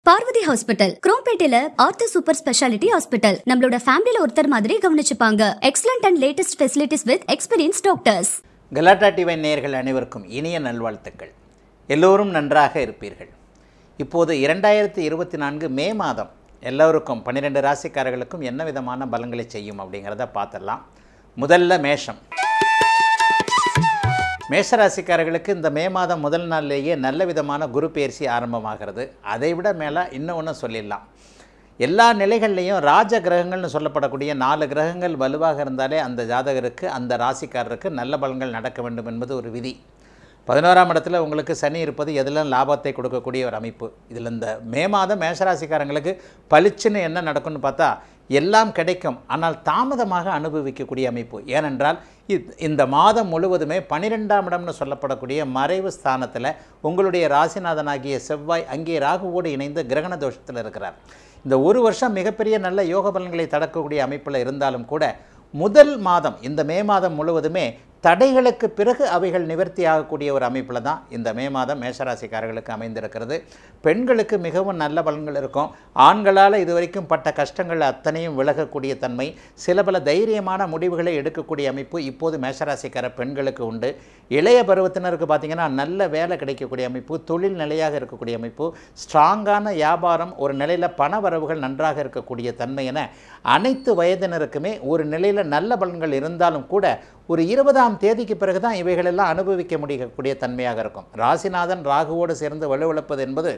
Parvati hospital குரோம்பேட்டையில ortho super speciality hospital நம்மளோட ஃபேமிலில ஒருத்தர் மாதிரி கவனிச்சுப்பாங்க. Excellent and latest facilities with experience doctors. Galatta TV நேயர்கள் அனைவருக்கும் இனிய நல்வாழ்த்துக்கள். எல்லோரும் நன்றாக இருப்பீர்கள். இப்போது 2024 மே மாதம் எல்லோருக்கும் 12 ராசிக்காரர்களுக்கும் என்ன விதமான பலன்களை செய்யும் அப்படிங்கிறத பார்த்துடலாம். முதல்ல மேஷம். மேஷராசிக்காரர்களுக்கு இந்த மே மாதம் முதல் நாள்லேயே நல்ல விதமான குரு பெயர்ச்சி ஆரம்பமாகிறது. அதை விட மேலே இன்னொன்று சொல்லிடலாம். எல்லா நிலைகள்லேயும் ராஜ கிரகங்கள்னு சொல்லப்படக்கூடிய 4 கிரகங்கள் வலுவாக இருந்தாலே அந்த ஜாதகருக்கு, அந்த ராசிக்காரருக்கு நல்ல பலன்கள் நடக்க வேண்டும் என்பது ஒரு விதி. 11ஆம் இடத்துல உங்களுக்கு சனி இருப்பது எதெல்லாம் லாபத்தை கொடுக்கக்கூடிய ஒரு அமைப்பு. இதில் இந்த மே மாதம் மேஷராசிக்காரங்களுக்கு பளிச்சுன்னு என்ன நடக்கும்னு பார்த்தா எல்லாம் கிடைக்கும், ஆனால் தாமதமாக அனுபவிக்கக்கூடிய அமைப்பு. ஏனென்றால் இந்த மாதம் முழுவதுமே 12ஆம் இடம்னு சொல்லப்படக்கூடிய மறைவு ஸ்தானத்தில் உங்களுடைய ராசிநாதனாகிய செவ்வாய் அங்கே ராகுவோடு இணைந்து கிரகண தோஷத்தில் இருக்கிறார். இந்த ஒரு வருஷம் மிகப்பெரிய நல்ல யோக பலன்களை தடக்கக்கூடிய அமைப்பில் இருந்தாலும் கூட முதல் மாதம் இந்த மே மாதம் முழுவதுமே தடைகளுக்கு பிறகு அவைகள் நிவர்த்தி ஆகக்கூடிய ஒரு அமைப்பில் தான் இந்த மே மாதம் மேஷராசிக்காரர்களுக்கு அமைந்திருக்கிறது. பெண்களுக்கு மிகவும் நல்ல பலன்கள் இருக்கும். ஆண்களால் இதுவரைக்கும் பட்ட கஷ்டங்கள் அத்தனையும் விலகக்கூடிய தன்மை, சில பல தைரியமான முடிவுகளை எடுக்கக்கூடிய அமைப்பு இப்போது மேஷராசிக்கார பெண்களுக்கு உண்டு. இளைய பருவத்தினருக்கு பார்த்திங்கன்னா நல்ல வேலை கிடைக்கக்கூடிய அமைப்பு, தொழில் நிலையாக இருக்கக்கூடிய அமைப்பு, ஸ்ட்ராங்கான வியாபாரம், ஒரு நிலையில் பண வரவுகள் நன்றாக இருக்கக்கூடிய தன்மை என அனைத்து வயதினருக்குமே ஒரு நிலையில் நல்ல பலன்கள் இருந்தாலும் கூட ஒரு 20ஆம் தேதிக்கு பிறகு தான் இவைகளெல்லாம் அனுபவிக்க முடியக்கூடிய தன்மையாக இருக்கும். ராசிநாதன் ராகுவோடு சேர்ந்து வலுவிழப்பது என்பது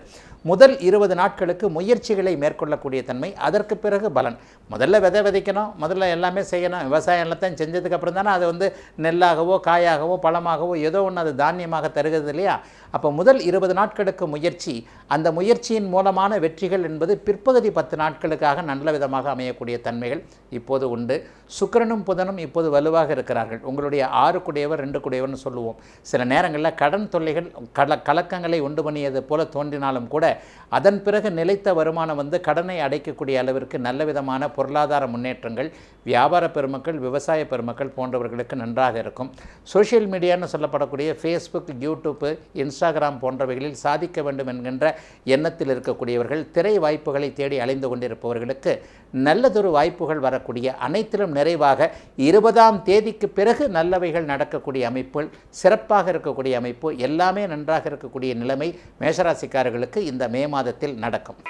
முதல் 20 நாட்களுக்கு முயற்சிகளை மேற்கொள்ளக்கூடிய தன்மை. அதற்கு பிறகு பலன். முதல்ல விதை விதைக்கணும், முதல்ல எல்லாமே செய்யணும். விவசாயம் எல்லாத்தையும் செஞ்சதுக்கு அப்புறம் தானே அது நெல்லாகவோ காயாகவோ பழமாகவோ ஏதோ ஒன்று அது தானியமாக தருகிறது இல்லையா? அப்போ முதல் 20 நாட்களுக்கு முயற்சி, அந்த முயற்சியின் மூலமான வெற்றிகள் என்பது பிற்பகுதி 10 நாட்களுக்காக நல்ல விதமாக அமையக்கூடிய தன்மைகள் இப்போது உண்டு. சுக்கிரனும் புதனும் இப்போது வலுவாக இருக்கிறார்கள். உங்களுடைய 6 குடையவர் 2 குடையவர்னு சொல்லுவோம். சில நேரங்களில் கடன் தொல்லைகள் கலக்கங்களை உண்டு பண்ணியது போல தோன்றினாலும் கூட அதன் பிறகு நிலைத்த வருமானம் கடனை அடைக்கக்கூடிய அளவிற்கு நல்ல விதமான பொருளாதார முன்னேற்றங்கள் வியாபார பெருமக்கள், விவசாய பெருமக்கள் போன்றவர்களுக்கு நன்றாக இருக்கும். சோஷியல் மீடியான்னு சொல்லப்படக்கூடிய ஃபேஸ்புக், யூடியூப்பு, இன்ஸ்டாகிராம் போன்றவைகளில் சாதிக்க வேண்டும் என்கின்ற எண்ணத்தில் இருக்கக்கூடியவர்கள், திரை வாய்ப்புகளை தேடி அலைந்து கொண்டிருப்பவர்களுக்கு நல்லதொரு வாய்ப்புகள் வரக்கூடிய, அனைத்திலும் நிறைவாக 20ஆம் தேதிக்கு பிறகு நல்லவைகள் நடக்கக்கூடிய அமைப்பு, சிறப்பாக இருக்கக்கூடிய அமைப்பு, எல்லாமே நன்றாக இருக்கக்கூடிய நிலைமை மேஷராசிக்காரர்களுக்கு இந்த மே மாதத்தில் நடக்கும்.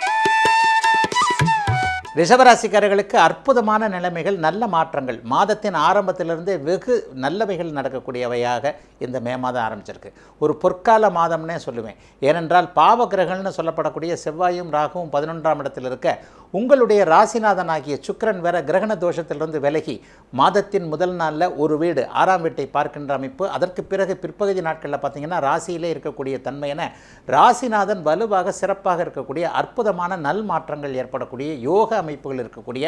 ரிஷபராசிக்காரர்களுக்கு அற்புதமான நிலைமைகள், நல்ல மாற்றங்கள் மாதத்தின் ஆரம்பத்திலிருந்தே வெகு நல்லவைகள் நடக்கக்கூடியவையாக இந்த மே மாதம் ஆரம்பிச்சிருக்கு. ஒரு பொற்கால மாதம்னே சொல்லுவேன். ஏனென்றால் பாவகிரகங்கள்னு சொல்லப்படக்கூடிய செவ்வாயும் ராகுவும் 11ஆம் இடத்தில் இருக்க, உங்களுடைய ராசிநாதனாகிய சுக்கிரன் வேற கிரகண தோஷத்திலிருந்து விலகி மாதத்தின் முதல் நாளில் ஒரு வீடு 6ஆம் வீட்டை பார்க்கின்ற அமைப்பு. அதற்கு பிறகு பிற்பகுதி நாட்களில் பார்த்திங்கன்னா ராசியிலே இருக்கக்கூடிய தன்மை என ராசிநாதன் வலுவாக சிறப்பாக இருக்கக்கூடிய அற்புதமான நல் மாற்றங்கள் ஏற்படக்கூடிய யோக அமைப்புகள் இருக்கக்கூடிய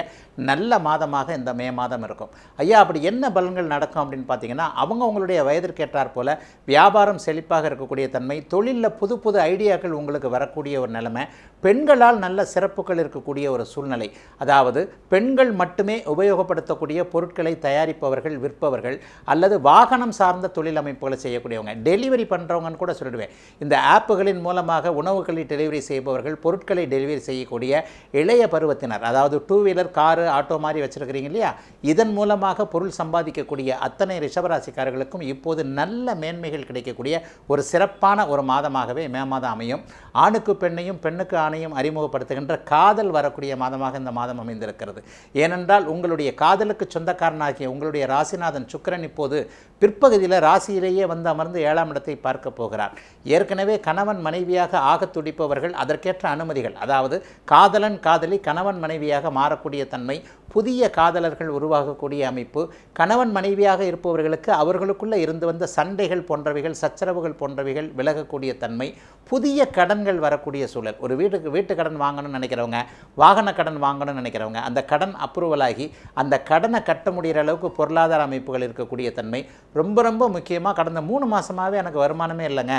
நல்ல மாதமாக இந்த மே மாதம் இருக்கும். ஐயா, அப்படி என்ன பலன்கள் நடக்கும் அப்படின்னு பார்த்தீங்கன்னா, அவங்களுடைய வயதிற்கேற்றார் போல வியாபாரம் செழிப்பாக இருக்கக்கூடிய தன்மை, தொழிலில் புது புது ஐடியாக்கள் உங்களுக்கு வரக்கூடிய ஒரு நிலைமை, பெண்களால் நல்ல சிறப்புகள் இருக்கக்கூடிய ஒரு சூழ்நிலை. அதாவது பெண்கள் மட்டுமே உபயோகப்படுத்தக்கூடிய பொருட்களை தயாரிப்பவர்கள், விற்பவர்கள், அல்லது வாகனம் சார்ந்த தொழில் அமைப்புகளை செய்யக்கூடியவங்க, டெலிவரி பண்ணுறவங்கன்னு கூட சொல்லிடுவேன். இந்த ஆப்புகளின் மூலமாக உணவுகளை டெலிவரி செய்பவர்கள், பொருட்களை டெலிவரி செய்யக்கூடிய இளைய பருவத்தினர், அதாவது 2 வீலர், காரு, ஆட்டோ மாதிரி வச்சிருக்கிறீங்க இல்லையா, இதன் மூலமாக பொருள் சம்பாதிக்கக்கூடிய அத்தனை ரிஷபராசிக்காரர்களுக்கும் இப்போது நல்ல மேன்மைகள் கிடைக்கக்கூடிய ஒரு சிறப்பான ஒரு மாதமாகவே மே மாதம் அமையும். ஆணுக்கு பெண்ணையும் பெண்ணுக்கு ஆணையும் அறிமுகப்படுத்துகின்ற காதல் வரக்கூடிய மாதமாக இந்த மாதம் அமைந்திருக்கிறது. ஏனென்றால் உங்களுடைய காதலுக்கு சொந்தக்காரனாகிய உங்களுடைய ராசிநாதன் சுக்கிரன் இப்போது பிற்பகுதியில் ராசியிலேயே அமர்ந்து 7ஆம் இடத்தை பார்க்க போகிறார். ஏற்கனவே கணவன் மனைவியாக ஆக துடிப்பவர்கள் அதற்கேற்ற அனுமதிகள், அதாவது காதலன் காதலி கணவன் மனைவியாக மாறக்கூடிய தன்மை, புதிய காதலர்கள் உருவாகக்கூடிய அமைப்பு, கணவன் மனைவியாக இருப்பவர்களுக்கு அவர்களுக்குள்ளே இருந்து வந்த சண்டைகள் போன்றவைகள், சச்சரவுகள் போன்றவைகள் விலகக்கூடிய தன்மை, புதிய கடன்கள் வரக்கூடிய சூழல். ஒரு வீட்டு கடன் வாங்கணும்னு நினைக்கிறவங்க, வாகன கடன் வாங்கணும்னு நினைக்கிறவங்க, அந்த கடன் அப்ரூவல் ஆகி அந்த கடனை கட்ட முடிகிற அளவுக்கு பொருளாதார அமைப்புகள் இருக்கக்கூடிய தன்மை. ரொம்ப ரொம்ப முக்கியமாக கடந்த 3 மாதமாகவே எனக்கு வருமானமே இல்லைங்க,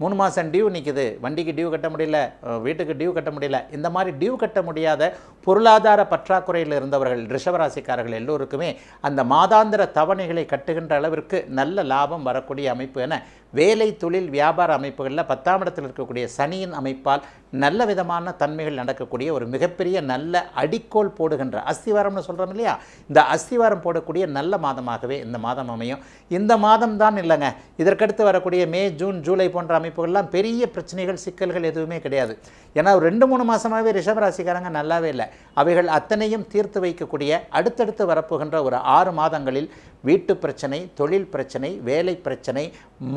3 மாதம் டியூ நிற்குது, வண்டிக்கு டியூ கட்ட முடியல, வீட்டுக்கு டியூ கட்ட முடியல, இந்த மாதிரி டியூ கட்ட முடியாத பொருளாதார பற்றாக்குறையில் இருந்தவர்கள் ரிஷபராசிக்காரர்கள் எல்லோருக்குமே அந்த மாதாந்திர தவணைகளை கட்டுகின்ற அளவிற்கு நல்ல லாபம் வரக்கூடிய அமைப்பு என வேலை தொழில் வியாபார அமைப்புகளில் 10ஆம் இடத்தில் இருக்கக்கூடிய சனியின் அமைப்பால் நல்ல விதமான தன்மைகள் நடக்கக்கூடிய ஒரு மிகப்பெரிய நல்ல அடிக்கோல் போடுகின்ற அஸ்திவாரம்னு சொல்கிறோம் இல்லையா, இந்த அஸ்திவாரம் போடக்கூடிய நல்ல மாதமாகவே இந்த மாதம் அமையும். இந்த மாதம் தான் இல்லைங்க, இதற்கடுத்து வரக்கூடிய மே, ஜூன், ஜூலை போன்ற அமைப்புகள்லாம் பெரிய பிரச்சனைகள், சிக்கல்கள் எதுவுமே கிடையாது. ஏன்னா ஒரு 2-3 மாதமாகவே ரிஷபராசிக்காரங்க நல்லாவே இல்லை. அவைகள் அத்தனையும் தீர்த்து வைக்கக்கூடிய அடுத்தடுத்து வரப்போகின்ற ஒரு 6 மாதங்களில் வீட்டு பிரச்சனை, தொழில் பிரச்சனை, வேலை பிரச்சனை,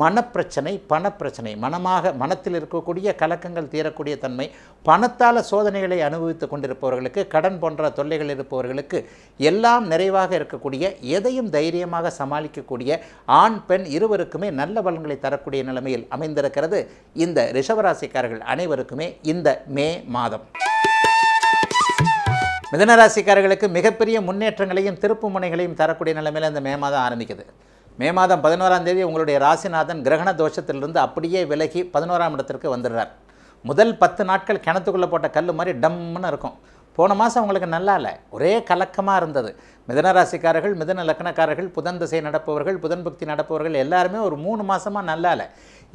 மனப்பிரச்சனை, பணப்பிரச்சனை, மனத்தில் இருக்கக்கூடிய கலக்கங்கள் தீரக்கூடிய தன்மை, பணத்தால் சோதனைகளை அனுபவித்து கொண்டிருப்பவர்களுக்கு, கடன் போன்ற தொல்லைகள் இருப்பவர்களுக்கு எல்லாம் நிறைவாக இருக்கக்கூடிய, எதையும் தைரியமாக சமாளிக்கக்கூடிய ஆண் பெண் இருவருக்குமே நல்ல பலன்களை தரக்கூடிய நிலைமையில் அமைந்திருக்கிறது இந்த ரிஷபராசிக்காரர்கள் அனைவருக்குமே இந்த மே மாதம். மிதுனராசிக்காரர்களுக்கு மிகப்பெரிய முன்னேற்றங்களையும் திருப்பு முனைகளையும் தரக்கூடிய நிலைமையில் இந்த மே மாதம் ஆரம்பிக்குது. மே மாதம் 11ஆம் தேதி உங்களுடைய ராசிநாதன் கிரகண தோஷத்திலிருந்து அப்படியே விலகி 11ஆம் இடத்திற்கு வந்துடுறார். முதல் 10 நாட்கள் கிணத்துக்குள்ளே போட்ட கல் மாதிரி டம்முன்னு இருக்கும். போன மாதம் உங்களுக்கு நல்லா இல்லை, ஒரே கலக்கமாக இருந்தது. மிதுனராசிக்காரர்கள், மிதுன லக்னக்காரர்கள், புதன் திசை நடப்பவர்கள், புதன் புக்தி நடப்பவர்கள் எல்லாருமே ஒரு 3 மாதமாக நல்லா இல்லை.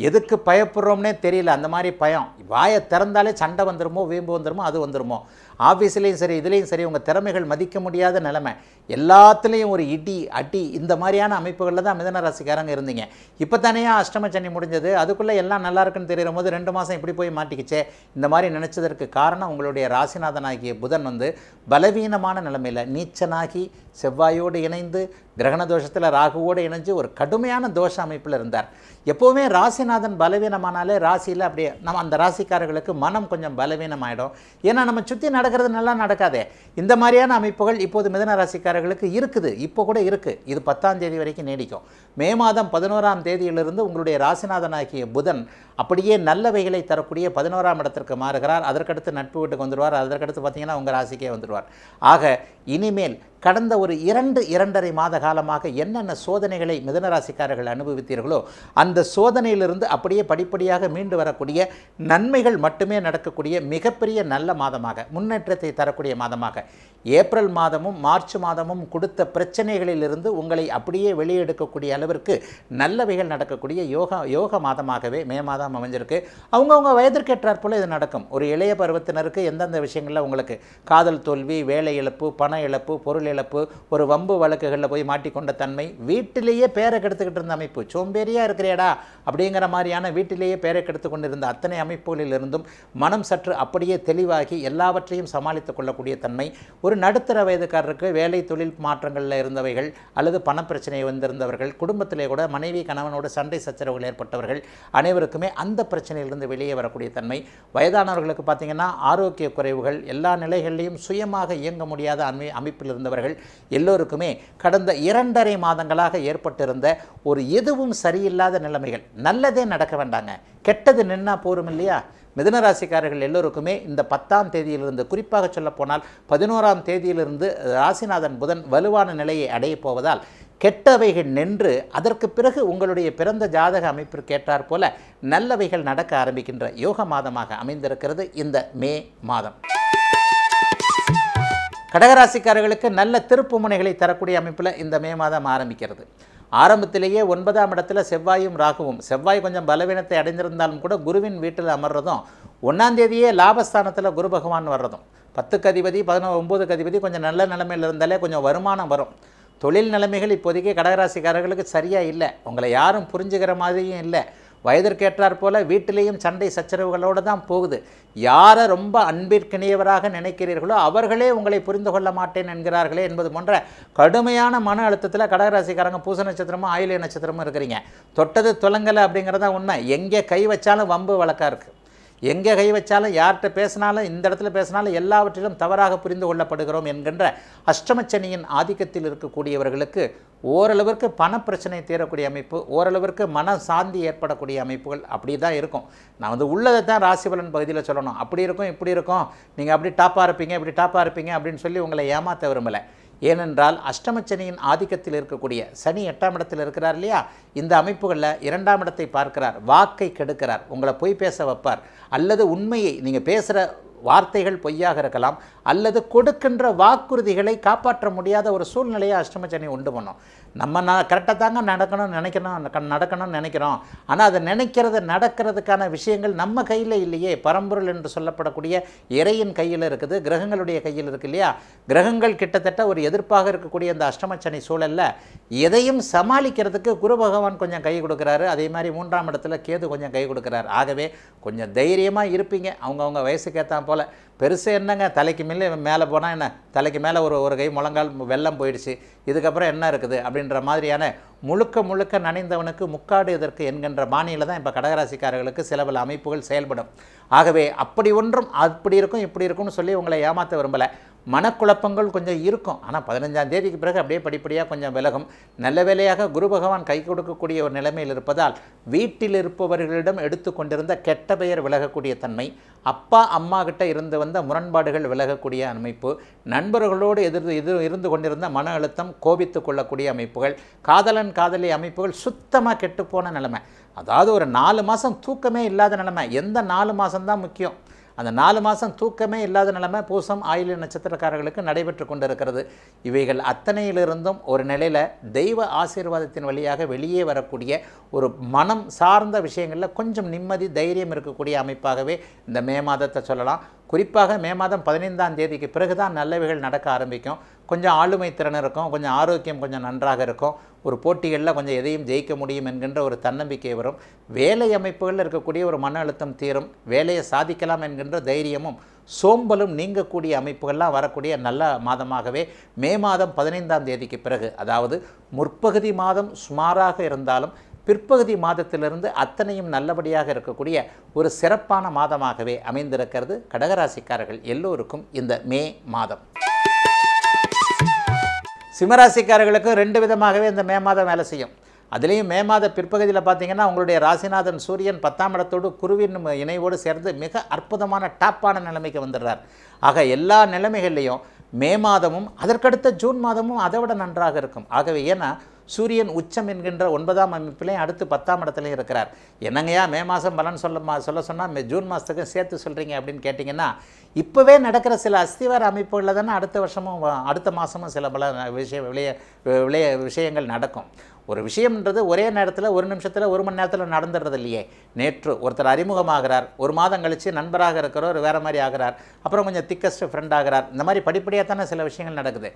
எதுக்கு பயப்படுறோம்னே தெரியல. அந்த மாதிரி பயம், வாயை திறந்தாலே சண்டை வந்துருமோ, வீம்பு வந்துருமோ, அது வந்துருமோ. ஆஃபீஸ்லேயும் சரி, இதுலேயும் சரி, உங்கள் திறமைகள் மதிக்க முடியாத நிலைமை, எல்லாத்துலேயும் ஒரு இடி அடி, இந்த மாதிரியான அமைப்புகளில் தான் மிதுன ராசிக்காரங்க இருந்தீங்க. இப்போ தானேயா அஷ்டம சனி முடிஞ்சது, அதுக்குள்ளே எல்லாம் நல்லா இருக்குன்னு தெரிகிற போது 2 மாதம் இப்படி போய் மாட்டிக்கிச்சே. இந்த மாதிரி நினச்சதற்கு காரணம் உங்களுடைய ராசிநாதனாகிய புதன் பலவீனமான நிலைமையில் நீச்சனாகி செவ்வாயோடு இணைந்து கிரகண தோஷத்தில் ராகுவோடு இணைஞ்சு ஒரு கடுமையான தோஷ அமைப்பில் இருந்தார். எப்போவுமே ராசிநாதன் பலவீனமானாலே ராசியில் அப்படியே நம்ம அந்த ராசிக்காரர்களுக்கு மனம் கொஞ்சம் பலவீனமாயிடும். ஏன்னா நம்ம சுற்றி நடக்கிறது நல்லா நடக்காதே. இந்த மாதிரியான அமைப்புகள் இப்போது மிதுன ராசிக்காரர்களுக்கு இருக்குது, இப்போ கூட இருக்குது. இது 10ஆம் தேதி வரைக்கும் நீடிக்கும். மே மாதம் 11ஆம் தேதியிலிருந்து உங்களுடைய ராசிநாதனாகிய புதன் அப்படியே நல்லவைகளை தரக்கூடிய 11ஆம் இடத்திற்கு மாறுகிறார். அதற்கடுத்து நட்பு வீட்டுக்கு வந்துடுவார். அதற்கடுத்து பார்த்தீங்கன்னா உங்கள் ராசிக்கே வந்துடுவார். ஆக இனிமேல் கடந்த ஒரு 2-2.5 மாத காலமாக என்னென்ன சோதனைகளை மிதுனராசிக்காரர்கள் அனுபவித்தீர்களோ அந்த சோதனையிலிருந்து அப்படியே படிப்படியாக மீண்டு வரக்கூடிய நன்மைகள் மட்டுமே நடக்கக்கூடிய மிகப்பெரிய நல்ல மாதமாக, முன்னேற்றத்தை தரக்கூடிய மாதமாக, ஏப்ரல் மாதமும் மார்ச் மாதமும் கொடுத்த பிரச்சனைகளிலிருந்து உங்களை அப்படியே வெளியெடுக்கக்கூடிய அளவிற்கு நல்லவைகள் நடக்கக்கூடிய யோக மாதமாகவே மே மாதம் அமைஞ்சிருக்கு. அவங்கவுங்க வயதிற்கேற்றாற் போல இது நடக்கும். ஒரு இளைய பருவத்தினருக்கு எந்தெந்த விஷயங்களில் உங்களுக்கு காதல் தோல்வி, வேலை இழப்பு, பண இழப்பு, பொருள் இழப்பு, ஒரு வம்பு வழக்குகளில் போய் மாட்டிக்கொண்ட தன்மை, வீட்டிலேயே பேரை கெடுத்துக்கிட்டு இருந்த அமைப்பு, சோம்பேறியாக இருக்கிறேடா அப்படிங்கிற மாதிரியான வீட்டிலேயே பேரை கெடுத்து கொண்டிருந்த அத்தனை அமைப்புகளிலிருந்தும் மனம் சற்று அப்படியே தெளிவாகி எல்லாவற்றையும் சமாளித்துக் கொள்ளக்கூடிய தன்மை, ஒரு நடுத்தர வயதுக்காரருக்கு வேலை தொழில் மாற்றங்களில் இருந்தவைகள் அல்லது பணப்பிரச்சனை வந்திருந்தவர்கள், குடும்பத்திலே கூட மனைவி கணவனோடு சண்டை சச்சரவுகள் ஏற்பட்டவர்கள் அனைவருக்குமே அந்த பிரச்சனையிலிருந்து வெளியே வரக்கூடிய தன்மை, வயதானவர்களுக்கு பார்த்திங்கன்னா ஆரோக்கிய குறைவுகள், எல்லா நிலைகளிலையும் சுயமாக இயங்க முடியாத அமைப்பில் இருந்தவர்கள் எல்லோருக்குமே கடந்த 2.5 மாதங்களாக ஏற்பட்டிருந்த ஒரு எதுவும் சரியில்லாத நிலைமைகள், நல்லதே நடக்க வேண்டாங்க, கெட்டது நின்னா போரும் இல்லையா. மிதுனராசிக்காரர்கள் எல்லோருக்குமே இந்த 10ஆம் தேதியிலிருந்து, குறிப்பாக சொல்லப்போனால் 11ஆம் தேதியிலிருந்து ராசிநாதன் புதன் வலுவான நிலையை அடையப் போவதால் கெட்டவைகள் நின்று அதற்கு பிறகு உங்களுடைய பிறந்த ஜாதக அமைப்பிற்கு ஏற்றாற் போல நல்லவைகள் நடக்க ஆரம்பிக்கின்ற யோக மாதமாக அமைந்திருக்கிறது இந்த மே மாதம். கடகராசிக்காரர்களுக்கு நல்ல திருப்பு முனைகளை தரக்கூடிய அமைப்பில் இந்த மே மாதம் ஆரம்பிக்கிறது. ஆரம்பத்திலேயே 9ஆம் இடத்துல செவ்வாயும் ராகுவும், செவ்வாய் கொஞ்சம் பலவீனத்தை அடைந்திருந்தாலும் கூட குருவின் வீட்டில் அமர்றதும், 1ஆம் தேதியே லாபஸ்தானத்தில் குரு பகவான் வர்றதும், 10க்கு அதிபதி 9க்கு அதிபதி கொஞ்சம் நல்ல நிலைமையில் இருந்தாலே கொஞ்சம் வருமானம் வரும். தொழில் நிலைமைகள் இப்போதைக்கு கடகராசிக்காரர்களுக்கு சரியாக இல்லை. உங்களை யாரும் புரிஞ்சுக்கிற மாதிரியும் இல்லை. வயதிற்கேற்றாற் போல வீட்டிலேயும் சண்டை சச்சரவுகளோடு தான் போகுது. யாரை ரொம்ப அன்பிற்கினியவராக நினைக்கிறீர்களோ அவர்களே உங்களை புரிந்து கொள்ள மாட்டேன் என்கிறார்களே என்பது போன்ற கடுமையான மன அழுத்தத்தில் கடகராசிக்காரங்க பூச நட்சத்திரமும் ஆயில்ய நட்சத்திரமும் இருக்கிறீங்க. தொட்டது துலங்கலை அப்படிங்கிறதா உண்மை. எங்கே கை வச்சாலும் வம்பு வழக்காக இருக்குது. எங்கே கை வச்சாலும், யார்கிட்ட பேசினாலும், இந்த இடத்துல பேசினாலும் எல்லாவற்றிலும் தவறாக புரிந்து கொள்ளப்படுகிறோம் என்கின்ற அஷ்டமச்சனியின் ஆதிக்கத்தில் இருக்கக்கூடியவர்களுக்கு ஓரளவிற்கு பணப்பிரச்சனை தீரக்கூடிய அமைப்பு, ஓரளவிற்கு மன சாந்தி ஏற்படக்கூடிய அமைப்புகள் அப்படி தான் இருக்கும். நான் உள்ளதை தான் ராசிபலன் பகுதியில் சொல்லணும். அப்படி இருக்கும், இப்படி இருக்கும், நீங்கள் அப்படி டாப்பாக இருப்பீங்க, இப்படி டாப்பாக இருப்பீங்க அப்படின்னு சொல்லி உங்களை ஏமாற்ற விரும்பலை. ஏனென்றால் அஷ்டமச்சனியின் ஆதிக்கத்தில் இருக்கக்கூடிய சனி 8ஆம் இடத்தில் இருக்கிறார் இல்லையா, இந்த அமைப்புகளில் 2ஆம் இடத்தை பார்க்கிறார், வாக்கை கெடுக்கிறார், உங்களை பொய் பேச வைப்பார், அல்லது உண்மையை நீங்கள் பேசுகிற வார்த்தைகள் பொய்யாக இருக்கலாம், அல்லது கொடுக்கின்ற வாக்குறுதிகளை காப்பாற்ற முடியாத ஒரு சூழ்நிலையை அஷ்டமச்சனி உண்டு பண்ணும். நம்ம கரெக்டாக தாங்க நடக்கணும்னு நினைக்கிறோம். ஆனால் அதை நடக்கிறதுக்கான விஷயங்கள் நம்ம கையில் இல்லையே. பரம்பொருள் என்று சொல்லப்படக்கூடிய இறையின் கையில் இருக்குது, கிரகங்களுடைய கையில் இருக்குது இல்லையா. கிரகங்கள் கிட்டத்தட்ட ஒரு எதிர்ப்பாக இருக்கக்கூடிய இந்த அஷ்டமச்சனி சூழலில் எதையும் சமாளிக்கிறதுக்கு குரு பகவான் கொஞ்சம் கை கொடுக்குறாரு. அதே மாதிரி 3ஆம் இடத்துல கேது கொஞ்சம் கை கொடுக்குறாரு. ஆகவே கொஞ்சம் தைரியமாக இருப்பீங்க அவங்கவுங்க வயசுக்கு ஏற்ற போல். பெருசு என்னங்க, தலைக்கு மேலே போனால் என்ன, தலைக்கு மேலே ஒரு கை முழங்கால் வெள்ளம் போயிடுச்சு, இதுக்கப்புறம் என்ன இருக்குது அப்படின்ற மாதிரியான முழுக்க நனைந்தவனுக்கு முக்காடு எதற்கு என்கின்ற பாணியில் தான் இப்போ கடகராசிக்காரர்களுக்கு சில பல அமைப்புகள் செயல்படும். ஆகவே அப்படி ஒன்றும் அப்படி இருக்கும் இப்படி இருக்கும்னு சொல்லி உங்களை ஏமாற்ற விரும்பலை. மனக்குழப்பங்கள் கொஞ்சம் இருக்கும். ஆனால் 15ஆம் தேதிக்கு பிறகு அப்படியே படிப்படியாக கொஞ்சம் விலகும். நல்ல வேளையாக குரு பகவான் கை கொடுக்கக்கூடிய ஒரு நிலைமையில் இருப்பதால் வீட்டில் இருப்பவர்களிடம் எடுத்து கொண்டிருந்த கெட்ட பெயர் விலகக்கூடிய தன்மை, அப்பா அம்மா கிட்ட இருந்து வந்த முரண்பாடுகள் விலகக்கூடிய அமைப்பு, நண்பர்களோடு இருந்து கொண்டிருந்த மன அழுத்தம் கோபித்து கொள்ளக்கூடிய அமைப்புகள், காதலன் காதலி அமைப்புகள் சுத்தமாக கெட்டுப்போன நிலைமை. அதாவது ஒரு 4 மாதம் தூக்கமே இல்லாத நிலைமை. எந்த 4 மாதம்தான் முக்கியம். அந்த 4 மாதம் தூக்கமே இல்லாத நிலைமை பூசம் ஆயில்ய நட்சத்திரக்காரர்களுக்கு நடைபெற்று கொண்டிருக்கிறது. இவைகள் அத்தனையிலிருந்தும் ஒரு நிலையில் தெய்வ ஆசீர்வாதத்தின் வழியாக வெளியே வரக்கூடிய ஒரு மனம் சார்ந்த விஷயங்களில் கொஞ்சம் நிம்மதி தைரியம் இருக்கக்கூடிய அமைப்பாகவே இந்த மே மாதத்தை சொல்லலாம். குறிப்பாக மே மாதம் 15ஆம் தேதிக்கு பிறகு தான் நல்லவைகள் நடக்க ஆரம்பிக்கும். கொஞ்சம் ஆளுமை திறன் இருக்கும், கொஞ்சம் ஆரோக்கியம் கொஞ்சம் நன்றாக இருக்கும், ஒரு போட்டிகளில் கொஞ்சம் எதையும் ஜெயிக்க முடியும் என்கின்ற ஒரு தன்னம்பிக்கை வரும். வேலை அமைப்புகளில் இருக்கக்கூடிய ஒரு மன அழுத்தம் தீரும், வேலையை சாதிக்கலாம் என்கின்ற தைரியமும் சோம்பலும் நீங்கக்கூடிய அமைப்புகள்லாம் வரக்கூடிய நல்ல மாதமாகவே மே மாதம் 15ஆம் தேதிக்கு பிறகு, அதாவது முற்பகுதி மாதம் சுமாராக இருந்தாலும் பிற்பகுதி மாதத்திலிருந்து அத்தனையும் நல்லபடியாக இருக்கக்கூடிய ஒரு சிறப்பான மாதமாகவே அமைந்திருக்கிறது கடகராசிக்காரர்கள் எல்லோருக்கும் இந்த மே மாதம். சிம்மராசிக்காரர்களுக்கு 2 விதமாகவே இந்த மே மாதம் வேலை செய்யும். அதுலேயும் மே மாத பிற்பகுதியில் பார்த்தீங்கன்னா உங்களுடைய ராசிநாதன் சூரியன் 10ஆம் இடத்தோடு குருவின் இணைவோடு சேர்ந்து மிக அற்புதமான டாப்பான நிலைமைக்கு வந்துடுறார். ஆக எல்லா நிலைமைகள்லையும் மே மாதமும் அதற்கடுத்த ஜூன் மாதமும் அதை விட நன்றாக இருக்கும். ஆகவே ஏன்னா சூரியன் உச்சம் என்கின்ற 9ஆம் அமைப்பிலையும் அடுத்து 10ஆம் இடத்துலையும் இருக்கிறார். என்னங்கய்யா மே மாதம் பலன் சொல்ல சொன்னால் ஜூன் மாதத்துக்கு சேர்த்து சொல்கிறீங்க அப்படின்னு கேட்டிங்கன்னா, இப்போவே நடக்கிற சில அஸ்திவார அமைப்புகளில் தானே அடுத்த வருஷமும் அடுத்த மாதமும் சில பல விஷயங்கள் நடக்கும். ஒரு விஷயம்ன்றது ஒரே நேரத்தில் ஒரு நிமிஷத்தில் 1 மணி நேரத்தில் நடந்துடுறது இல்லையே. நேற்று ஒருத்தர் அறிமுகமாகிறார், 1 மாதம் கழித்து நண்பராக இருக்கிறவர் வேறு மாதிரி ஆகிறார், அப்புறம் கொஞ்சம் திக்கஸ்ட் ஃப்ரெண்ட் ஆகிறார். இந்த மாதிரி படிப்படியாக தானே சில விஷயங்கள் நடக்குது.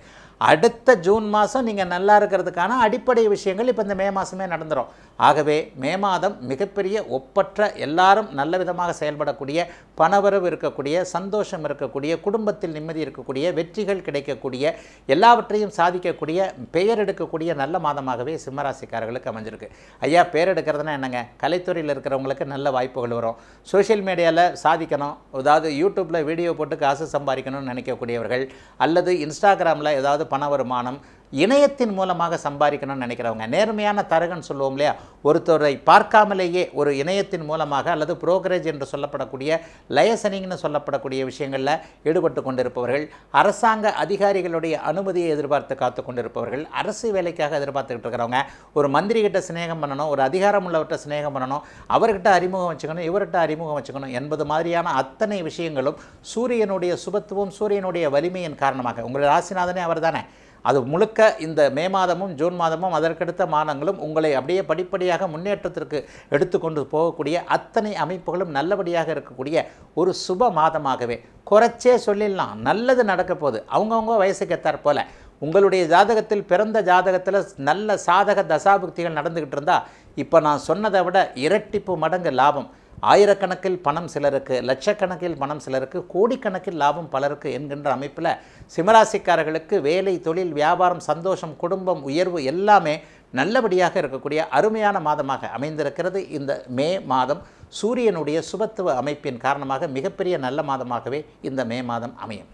அடுத்த ஜூன் மாதம் நீங்கள் நல்லா இருக்கிறதுக்கான அடிப்படை விஷயங்கள் இப்போ இந்த மே மாதமே நடந்துடும். ஆகவே மே மாதம் மிகப்பெரிய ஒப்பற்ற எல்லாரும் நல்ல விதமாக செயல்படக்கூடிய, பணவரவு இருக்கக்கூடிய, சந்தோஷம் இருக்கக்கூடிய, குடும்பத்தில் நிம்மதி இருக்கக்கூடிய, வெற்றிகள் கிடைக்கக்கூடிய, எல்லாவற்றையும் சாதிக்கக்கூடிய, பெயர் எடுக்கக்கூடிய நல்ல மாதமாகவே சிம்மராசிக்காரர்களுக்கு அமைஞ்சிருக்கு. ஐயா பேர் எடுக்கிறதுனா என்னங்க, கலைத்துறையில் இருக்கிறவங்களுக்கு நல்ல வாய்ப்புகள் வரும். சோஷியல் மீடியாவில் சாதிக்கணும், அதாவது யூடியூப்பில் வீடியோ போட்டு காசு சம்பாதிக்கணும்னு நினைக்கக்கூடியவர்கள், அல்லது இன்ஸ்டாகிராமில் ஏதாவது பண வருமானம், இணையத்தின் மூலமாக சம்பாதிக்கணும்னு நினைக்கிறவங்க, நேர்மையான தரகன் சொல்லுவோம் இல்லையா, ஒருத்தரை பார்க்காமலேயே ஒரு இணையத்தின் மூலமாக அல்லது புரோக்கரேஜ் என்று சொல்லப்படக்கூடிய லயசனிங்னு சொல்லப்படக்கூடிய விஷயங்களில் ஈடுபட்டு கொண்டிருப்பவர்கள், அரசாங்க அதிகாரிகளுடைய அனுமதியை எதிர்பார்த்து காத்து கொண்டிருப்பவர்கள், அரசு வேலைக்காக எதிர்பார்த்துக்கிட்டு இருக்கிறவங்க, ஒரு மந்திரி கிட்ட சிநேகம் பண்ணணும், ஒரு அதிகாரம் உள்ளவர்கிட்ட சிநேகம் பண்ணணும், அவர்கிட்ட அறிமுகம் வச்சுக்கணும், இவர்கிட்ட அறிமுகம் வச்சுக்கணும் என்பது மாதிரியான அத்தனை விஷயங்களும் சூரியனுடைய சுபத்துவம், சூரியனுடைய வலிமையின் காரணமாக, உங்களுடைய ராசிநாதனே அவர் தானே, அது முழுக்க இந்த மே மாதமும் ஜூன் மாதமும் அதற்கடுத்த மாதங்களும் உங்களை அப்படியே படிப்படியாக முன்னேற்றத்திற்கு எடுத்துக்கொண்டு போகக்கூடிய அத்தனை அமைப்புகளும் நல்லபடியாக இருக்கக்கூடிய ஒரு சுப மாதமாகவே குறைச்சே சொல்லிடலாம். நல்லது நடக்க போகுது. அவங்கவுங்க வயசுக்கு ஏற்றாற் போல உங்களுடைய ஜாதகத்தில், பிறந்த ஜாதகத்தில் நல்ல சாதக தசாபுக்திகள் நடந்துக்கிட்டு இருந்தால் இப்போ நான் சொன்னதை விட இரட்டிப்பு மடங்கு லாபம். ஆயிரக்கணக்கில் பணம் சிலருக்கு, லட்சக்கணக்கில் பணம் சிலருக்கு, கோடிக்கணக்கில் லாபம் பலருக்கு என்கின்ற அமைப்பில் சிம்மராசிக்காரர்களுக்கு வேலை, தொழில், வியாபாரம், சந்தோஷம், குடும்பம், உயர்வு எல்லாமே நல்லபடியாக இருக்கக்கூடிய அருமையான மாதமாக அமைந்திருக்கிறது. இந்த மே மாதம் சூரியனுடைய சுபத்துவ அமைப்பின் காரணமாக மிகப்பெரிய நல்ல மாதமாகவே இந்த மே மாதம் அமையும்.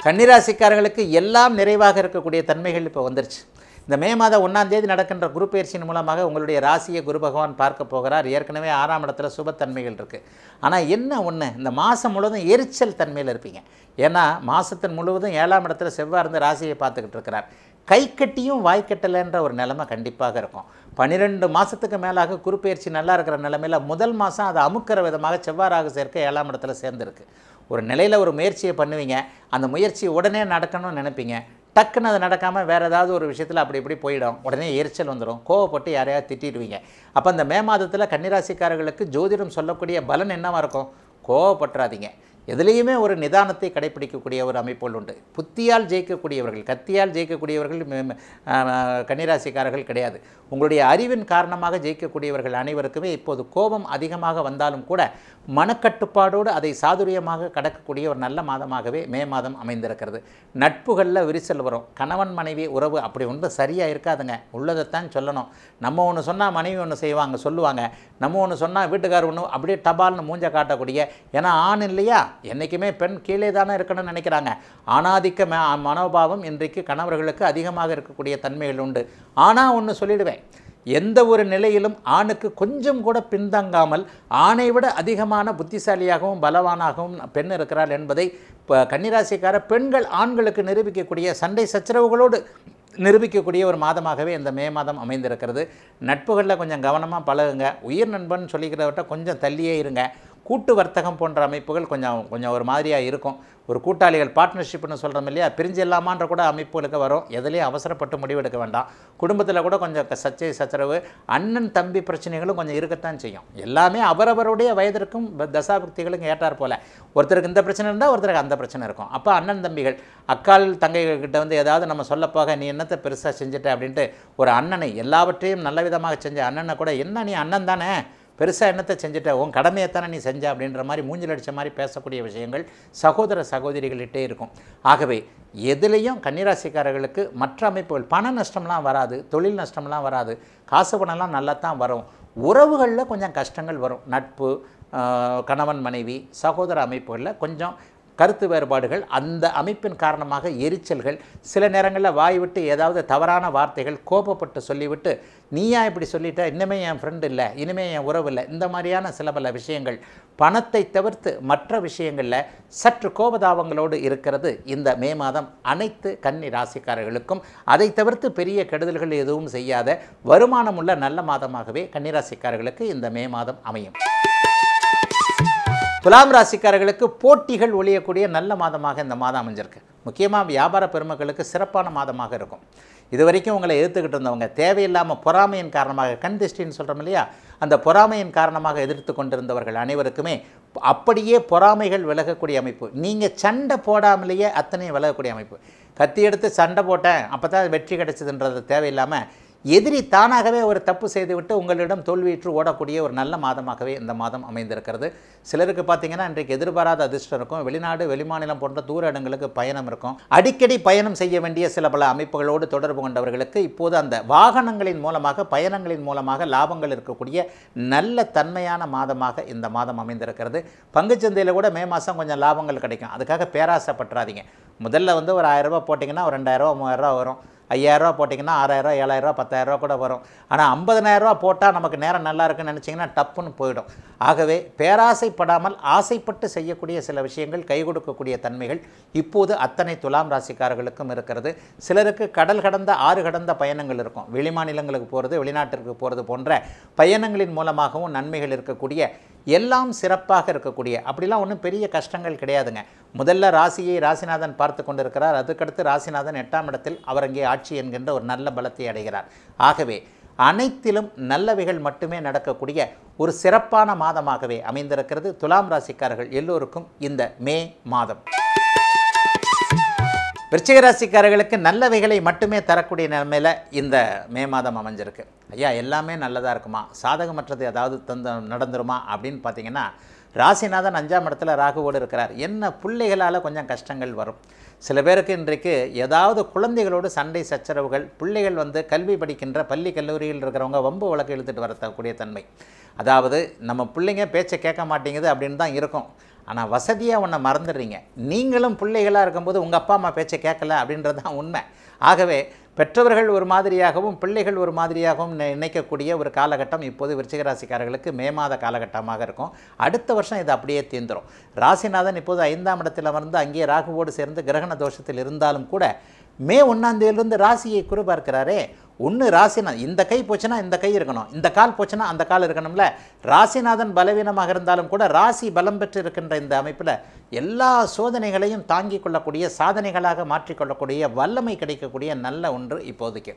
கன்னிராசிக்காரர்களுக்கு எல்லாம் நிறைவாக இருக்கக்கூடிய தன்மைகள் இப்போ வந்துருச்சு. இந்த மே மாதம் 1ஆம் தேதி நடக்கின்ற குரு பயிற்சியின் மூலமாக உங்களுடைய ராசியை குரு பகவான் பார்க்க போகிறார். ஏற்கனவே 6ஆம் இடத்துல சுபத்தன்மைகள் இருக்குது. ஆனால் என்ன ஒன்று, இந்த மாதம் முழுவதும் எரிச்சல் தன்மையில் இருப்பீங்க. ஏன்னா மாதத்தின் முழுவதும் 7ஆம் இடத்துல செவ்வாய் இருந்து ராசியை பார்த்துக்கிட்டு இருக்கிறார். கை கட்டியும் வாய்க்கட்டலைன்ற ஒரு நிலைமை கண்டிப்பாக இருக்கும். 12 மாதத்துக்கு மேலாக குரு பயிற்சி நல்லா இருக்கிற நிலைமையில் முதல் மாதம் அதை அமுக்கிற விதமாக செவ்வாறாக சேர்க்க 7ஆம் இடத்துல சேர்ந்துருக்கு. ஒரு நிலையில் ஒரு முயற்சியை பண்ணுவீங்க, அந்த முயற்சி உடனே நடக்கணும்னு நினைப்பீங்க. டக்குன்னு அது நடக்காமல் வேறு ஏதாவது ஒரு விஷயத்தில் அப்படி இப்படி போயிடும், உடனே எரிச்சல் வந்துடும், கோவப்பட்டு யாரையாவது திட்டிடுவீங்க. அப்போ அந்த மே மாதத்தில் கன்னிராசிக்காரர்களுக்கு ஜோதிடம் சொல்லக்கூடிய பலன் என்னவாக இருக்கும்? கோவப்பட்டுறாதீங்க. எதுலேயுமே ஒரு நிதானத்தை கடைப்பிடிக்கக்கூடிய ஒரு அமைப்புகள் உண்டு. புத்தியால் ஜெயிக்கக்கூடியவர்கள், கத்தியால் ஜெயிக்கக்கூடியவர்கள் கன்னிராசிக்காரர்கள் கிடையாது. உங்களுடைய அறிவின் காரணமாக ஜெயிக்கக்கூடியவர்கள் அனைவருக்குமே இப்போது கோபம் அதிகமாக வந்தாலும் கூட மனக்கட்டுப்பாடோடு அதை சாதுரியமாக கடக்கக்கூடிய ஒரு நல்ல மாதமாகவே மே மாதம் அமைந்திருக்கிறது. நட்புகளில் விரிசல் வரும். கணவன் மனைவி உறவு அப்படி ஒன்று சரியாக இருக்காதுங்க. உள்ளதைத்தான் சொல்லணும். நம்ம ஒன்று சொன்னால் மனைவி ஒன்று செய்வாங்க சொல்லுவாங்க, நம்ம ஒன்று சொன்னால் வீட்டுக்கார் ஒன்று அப்படியே டபால்னு மூஞ்ச காட்டக்கூடிய. ஏன்னா ஆண் இல்லையா, என்றைக்குமே பெண் கீழே தானே இருக்கணும்னு நினைக்கிறாங்க. ஆணாதிக்க மனோபாவம் இன்றைக்கு கணவர்களுக்கு அதிகமாக இருக்கக்கூடிய தன்மைகள் உண்டு. ஆனால் ஒன்று சொல்லிடுவேன், எந்த ஒரு நிலையிலும் ஆணுக்கு கொஞ்சம் கூட பின்தங்காமல் ஆணை விட அதிகமான புத்திசாலியாகவும் பலவானாகவும் பெண் இருக்கிறாள் என்பதை கன்னிராசிக்கார பெண்கள் ஆண்களுக்கு நிரூபிக்கக்கூடிய, சண்டை சச்சரவுகளோடு நிரூபிக்கக்கூடிய ஒரு மாதமாகவே இந்த மே மாதம் அமைந்திருக்கிறது. நட்புகளில் கொஞ்சம் கவனமாக பழகுங்க. உயிர் நண்பன் சொல்லிக்கிறவட்ட கொஞ்சம் தள்ளியே இருங்க. கூட்டு வர்த்தகம் போன்ற அமைப்புகள் கொஞ்சம் ஒரு மாதிரியாக இருக்கும். ஒரு கூட்டாளிகள் பார்ட்னர்ஷிப்னு சொல்கிறோம் இல்லையா, பிரிஞ்சு இல்லாமான்ற கூட அமைப்புகளுக்கு வரும். எதுலேயும் அவசரப்பட்டு முடிவெடுக்க வேண்டாம். குடும்பத்தில் கூட கொஞ்சம் சச்சரவு, அண்ணன் தம்பி பிரச்சனைகளும் கொஞ்சம் இருக்கத்தான் செய்யும். எல்லாமே அவரவருடைய வயதிற்கும் தசாபக்திகளுக்கும் ஏற்றார் போல். ஒருத்தருக்கு இந்த பிரச்சனை இருந்தால் ஒருத்தருக்கு அந்த பிரச்சனை இருக்கும். அப்போ அண்ணன் தம்பிகள், அக்கால் தங்கைகிட்ட வந்து ஏதாவது நம்ம சொல்லப்போக நீ என்னத்தை பெருசாக செஞ்சுட்ட அப்படின்ட்டு ஒரு அண்ணனை, எல்லாவற்றையும் நல்ல விதமாக செஞ்ச அண்ணனை கூட என்ன நீ அண்ணன் தானே, பெருசாக என்னத்தை செஞ்சுட்ட, உன் கடமையைத்தானே நீ செஞ்ச அப்படின்ற மாதிரி மூஞ்சில் அடித்த மாதிரி பேசக்கூடிய விஷயங்கள் சகோதர சகோதரிகள்கிட்டே இருக்கும். ஆகவே எதுலேயும் கன்னிராசிக்காரர்களுக்கு மற்ற அமைப்புகள் பண நஷ்டம்லாம் வராது, தொழில் நஷ்டம்லாம் வராது, காசு பணம்லாம் நல்லா தான் வரும். உறவுகளில் கொஞ்சம் கஷ்டங்கள் வரும். நட்பு, கணவன் மனைவி, சகோதர அமைப்புகளில் கொஞ்சம் கருத்து வேறுபாடுகள், அந்த அமைப்பின் காரணமாக எரிச்சல்கள், சில நேரங்களில் வாய் விட்டு ஏதாவது தவறான வார்த்தைகள் கோபப்பட்டு சொல்லிவிட்டு நீயா இப்படி சொல்லிட்ட, இன்னுமே என் ஃப்ரெண்டு இல்லை, இனிமேல் என் உறவு இல்லை, இந்த மாதிரியான சில பல விஷயங்கள் பணத்தை தவிர்த்து மற்ற விஷயங்களில் சற்று கோபதாபங்களோடு இருக்கிறது இந்த மே மாதம் அனைத்து கன்னி ராசிக்காரர்களுக்கும். அதை தவிர்த்து பெரிய கெடுதல்கள் எதுவும் செய்யாத வருமானம் உள்ள நல்ல மாதமாகவே கன்னிராசிக்காரர்களுக்கு இந்த மே மாதம் அமையும். துலாம் ராசிக்காரர்களுக்கு போட்டிகள் ஒழியக்கூடிய நல்ல மாதமாக இந்த மாதம் அமைஞ்சிருக்கு. முக்கியமாக வியாபார பெருமக்களுக்கு சிறப்பான மாதமாக இருக்கும். இது வரைக்கும் உங்களை எதிர்த்துக்கிட்டு இருந்தவங்க, தேவையில்லாமல் பொறாமையின் காரணமாக, கண் திருஷ்டின்னு சொல்கிறோம் இல்லையா, அந்த பொறாமையின் காரணமாக எதிர்த்து கொண்டிருந்தவர்கள் அனைவருக்குமே அப்படியே பொறாமைகள் விலகக்கூடிய அமைப்பு. நீங்கள் சண்டை போடாமலேயே அத்தனை விலகக்கூடிய அமைப்பு. கத்தி எடுத்து சண்டை போட்டேன் அப்போ தான் வெற்றி கிடைச்சதுன்றது தேவையில்லாமல் எதிரி தானாகவே ஒரு தப்பு செய்துவிட்டு உங்களிடம் தோல்வியுற்று ஓடக்கூடிய ஒரு நல்ல மாதமாகவே இந்த மாதம் அமைந்திருக்கிறது. சிலருக்கு பார்த்தீங்கன்னா இன்றைக்கு எதிர்பாராத அதிர்ஷ்டம் இருக்கும். வெளிநாடு வெளிமாநிலம் போன்ற தூர இடங்களுக்கு பயணம் இருக்கும். அடிக்கடி பயணம் செய்ய வேண்டிய சில பல அமைப்புகளோடு தொடர்பு கொண்டவர்களுக்கு இப்போது அந்த வாகனங்களின் மூலமாக, பயணங்களின் மூலமாக லாபங்கள் இருக்கக்கூடிய நல்ல தன்மையான மாதமாக இந்த மாதம் அமைந்திருக்கிறது. பங்குச்சந்தையில் கூட மே மாதம் கொஞ்சம் லாபங்கள் கிடைக்கும். அதுக்காக பேராசைப்பட்டுறாதீங்க. முதல்ல வந்து ஒரு 1000 ரூபா போட்டிங்கன்னா ஒரு 2000 3000 வரும். 5000 ரூபா போட்டிங்கன்னா 6000 7000 10000 கூட வரும். ஆனால் 50000 ரூபா போட்டால் நமக்கு நேரம் நல்லா இருக்குன்னு நினச்சிங்கன்னா டப்புன்னு போயிடும். ஆகவே பேராசைப்படாமல் ஆசைப்பட்டு செய்யக்கூடிய சில விஷயங்கள் கை கொடுக்கக்கூடிய தன்மைகள் இப்போது அத்தனை துலாம் ராசிக்காரர்களுக்கும் இருக்கிறது. சிலருக்கு கடல் கடந்த ஆறு கடந்த பயணங்கள் இருக்கும். வெளிமாநிலங்களுக்கு போகிறது, வெளிநாட்டிற்கு போகிறது போன்ற பயணங்களின் மூலமாகவும் நன்மைகள் இருக்கக்கூடிய, எல்லாம் சிறப்பாக இருக்கக்கூடிய, அப்படிலாம் ஒன்றும் பெரிய கஷ்டங்கள் கிடையாதுங்க. முதல்ல ராசியை ராசிநாதன் பார்த்து கொண்டிருக்கிறார். அதுக்கடுத்து ராசிநாதன் 8ஆம் இடத்தில் அவர் அங்கே ஆட்சி என்கின்ற ஒரு நல்ல பலத்தை அடைகிறார். ஆகவே அனைத்திலும் நல்லவைகள் மட்டுமே நடக்கக்கூடிய ஒரு சிறப்பான மாதமாகவே அமைந்திருக்கிறது துலாம் ராசிக்காரர்கள் எல்லோருக்கும் இந்த மே மாதம். விருச்சிக ராசிக்காரர்களுக்கு நல்லவைகளை மட்டுமே தரக்கூடிய நிலைமையில் இந்த மே மாதம் அமைஞ்சிருக்கு. ஐயா எல்லாமே நல்லதாக இருக்குமா, சாதகமற்றது ஏதாவது நடந்துருமா அப்படின்னு பார்த்தீங்கன்னா, ராசிநாதன் 5ஆம் இடத்துல ராகுவோடு இருக்கிறார். என்ன பிள்ளைகளால் கொஞ்சம் கஷ்டங்கள் வரும். சில பேருக்கு இன்றைக்கு ஏதாவது குழந்தைகளோடு சண்டை சச்சரவுகள், பிள்ளைகள் வந்து கல்வி படிக்கின்ற பள்ளி கல்லூரியில் இருக்கிறவங்க வம்பு வழக்கு இழுத்துட்டு வரக்கூடிய தன்மை. அதாவது நம்ம பிள்ளைங்க பேச்சை கேட்க மாட்டேங்குது அப்படின்னு தான் இருக்கும். ஆனால் வசதியாக ஒன்றை மறந்துடுறீங்க. நீங்களும் பிள்ளைகளாக இருக்கும்போது உங்கள் அப்பா அம்மா பேச்சை கேட்கல அப்படின்றது தான் உண்மை. ஆகவே பெற்றவர்கள் ஒரு மாதிரியாகவும் பிள்ளைகள் ஒரு மாதிரியாகவும் நினைக்கக்கூடிய ஒரு காலகட்டம் இப்போது விருச்சிக ராசிக்காரர்களுக்கு மே மாத காலகட்டமாக இருக்கும். அடுத்த வருஷம் இது அப்படியே தீர்ந்துடும். ராசிநாதன் இப்போது 5ஆம் இடத்தில் வந்து அங்கே ராகுவோடு சேர்ந்து கிரகண தோஷத்தில் இருந்தாலும் கூட மே 1ஆம் தேதியிலிருந்து ராசியை குரு பார்க்கிறாரே. ஒன்று ராசிநாதன், இந்த கை போச்சுன்னா இந்த கை இருக்கணும், இந்த கால் போச்சுன்னா அந்த கால் இருக்கணும்ல. ராசிநாதன் பலவீனமாக இருந்தாலும் கூட ராசி பலம் பெற்று இருக்கின்ற இந்த அமைப்பில் எல்லா சோதனைகளையும் தாங்கிக் கொள்ளக்கூடிய, சாதனைகளாக மாற்றிக்கொள்ளக்கூடிய வல்லமை கிடைக்கக்கூடிய நல்ல ஒன்று இப்போதைக்கு.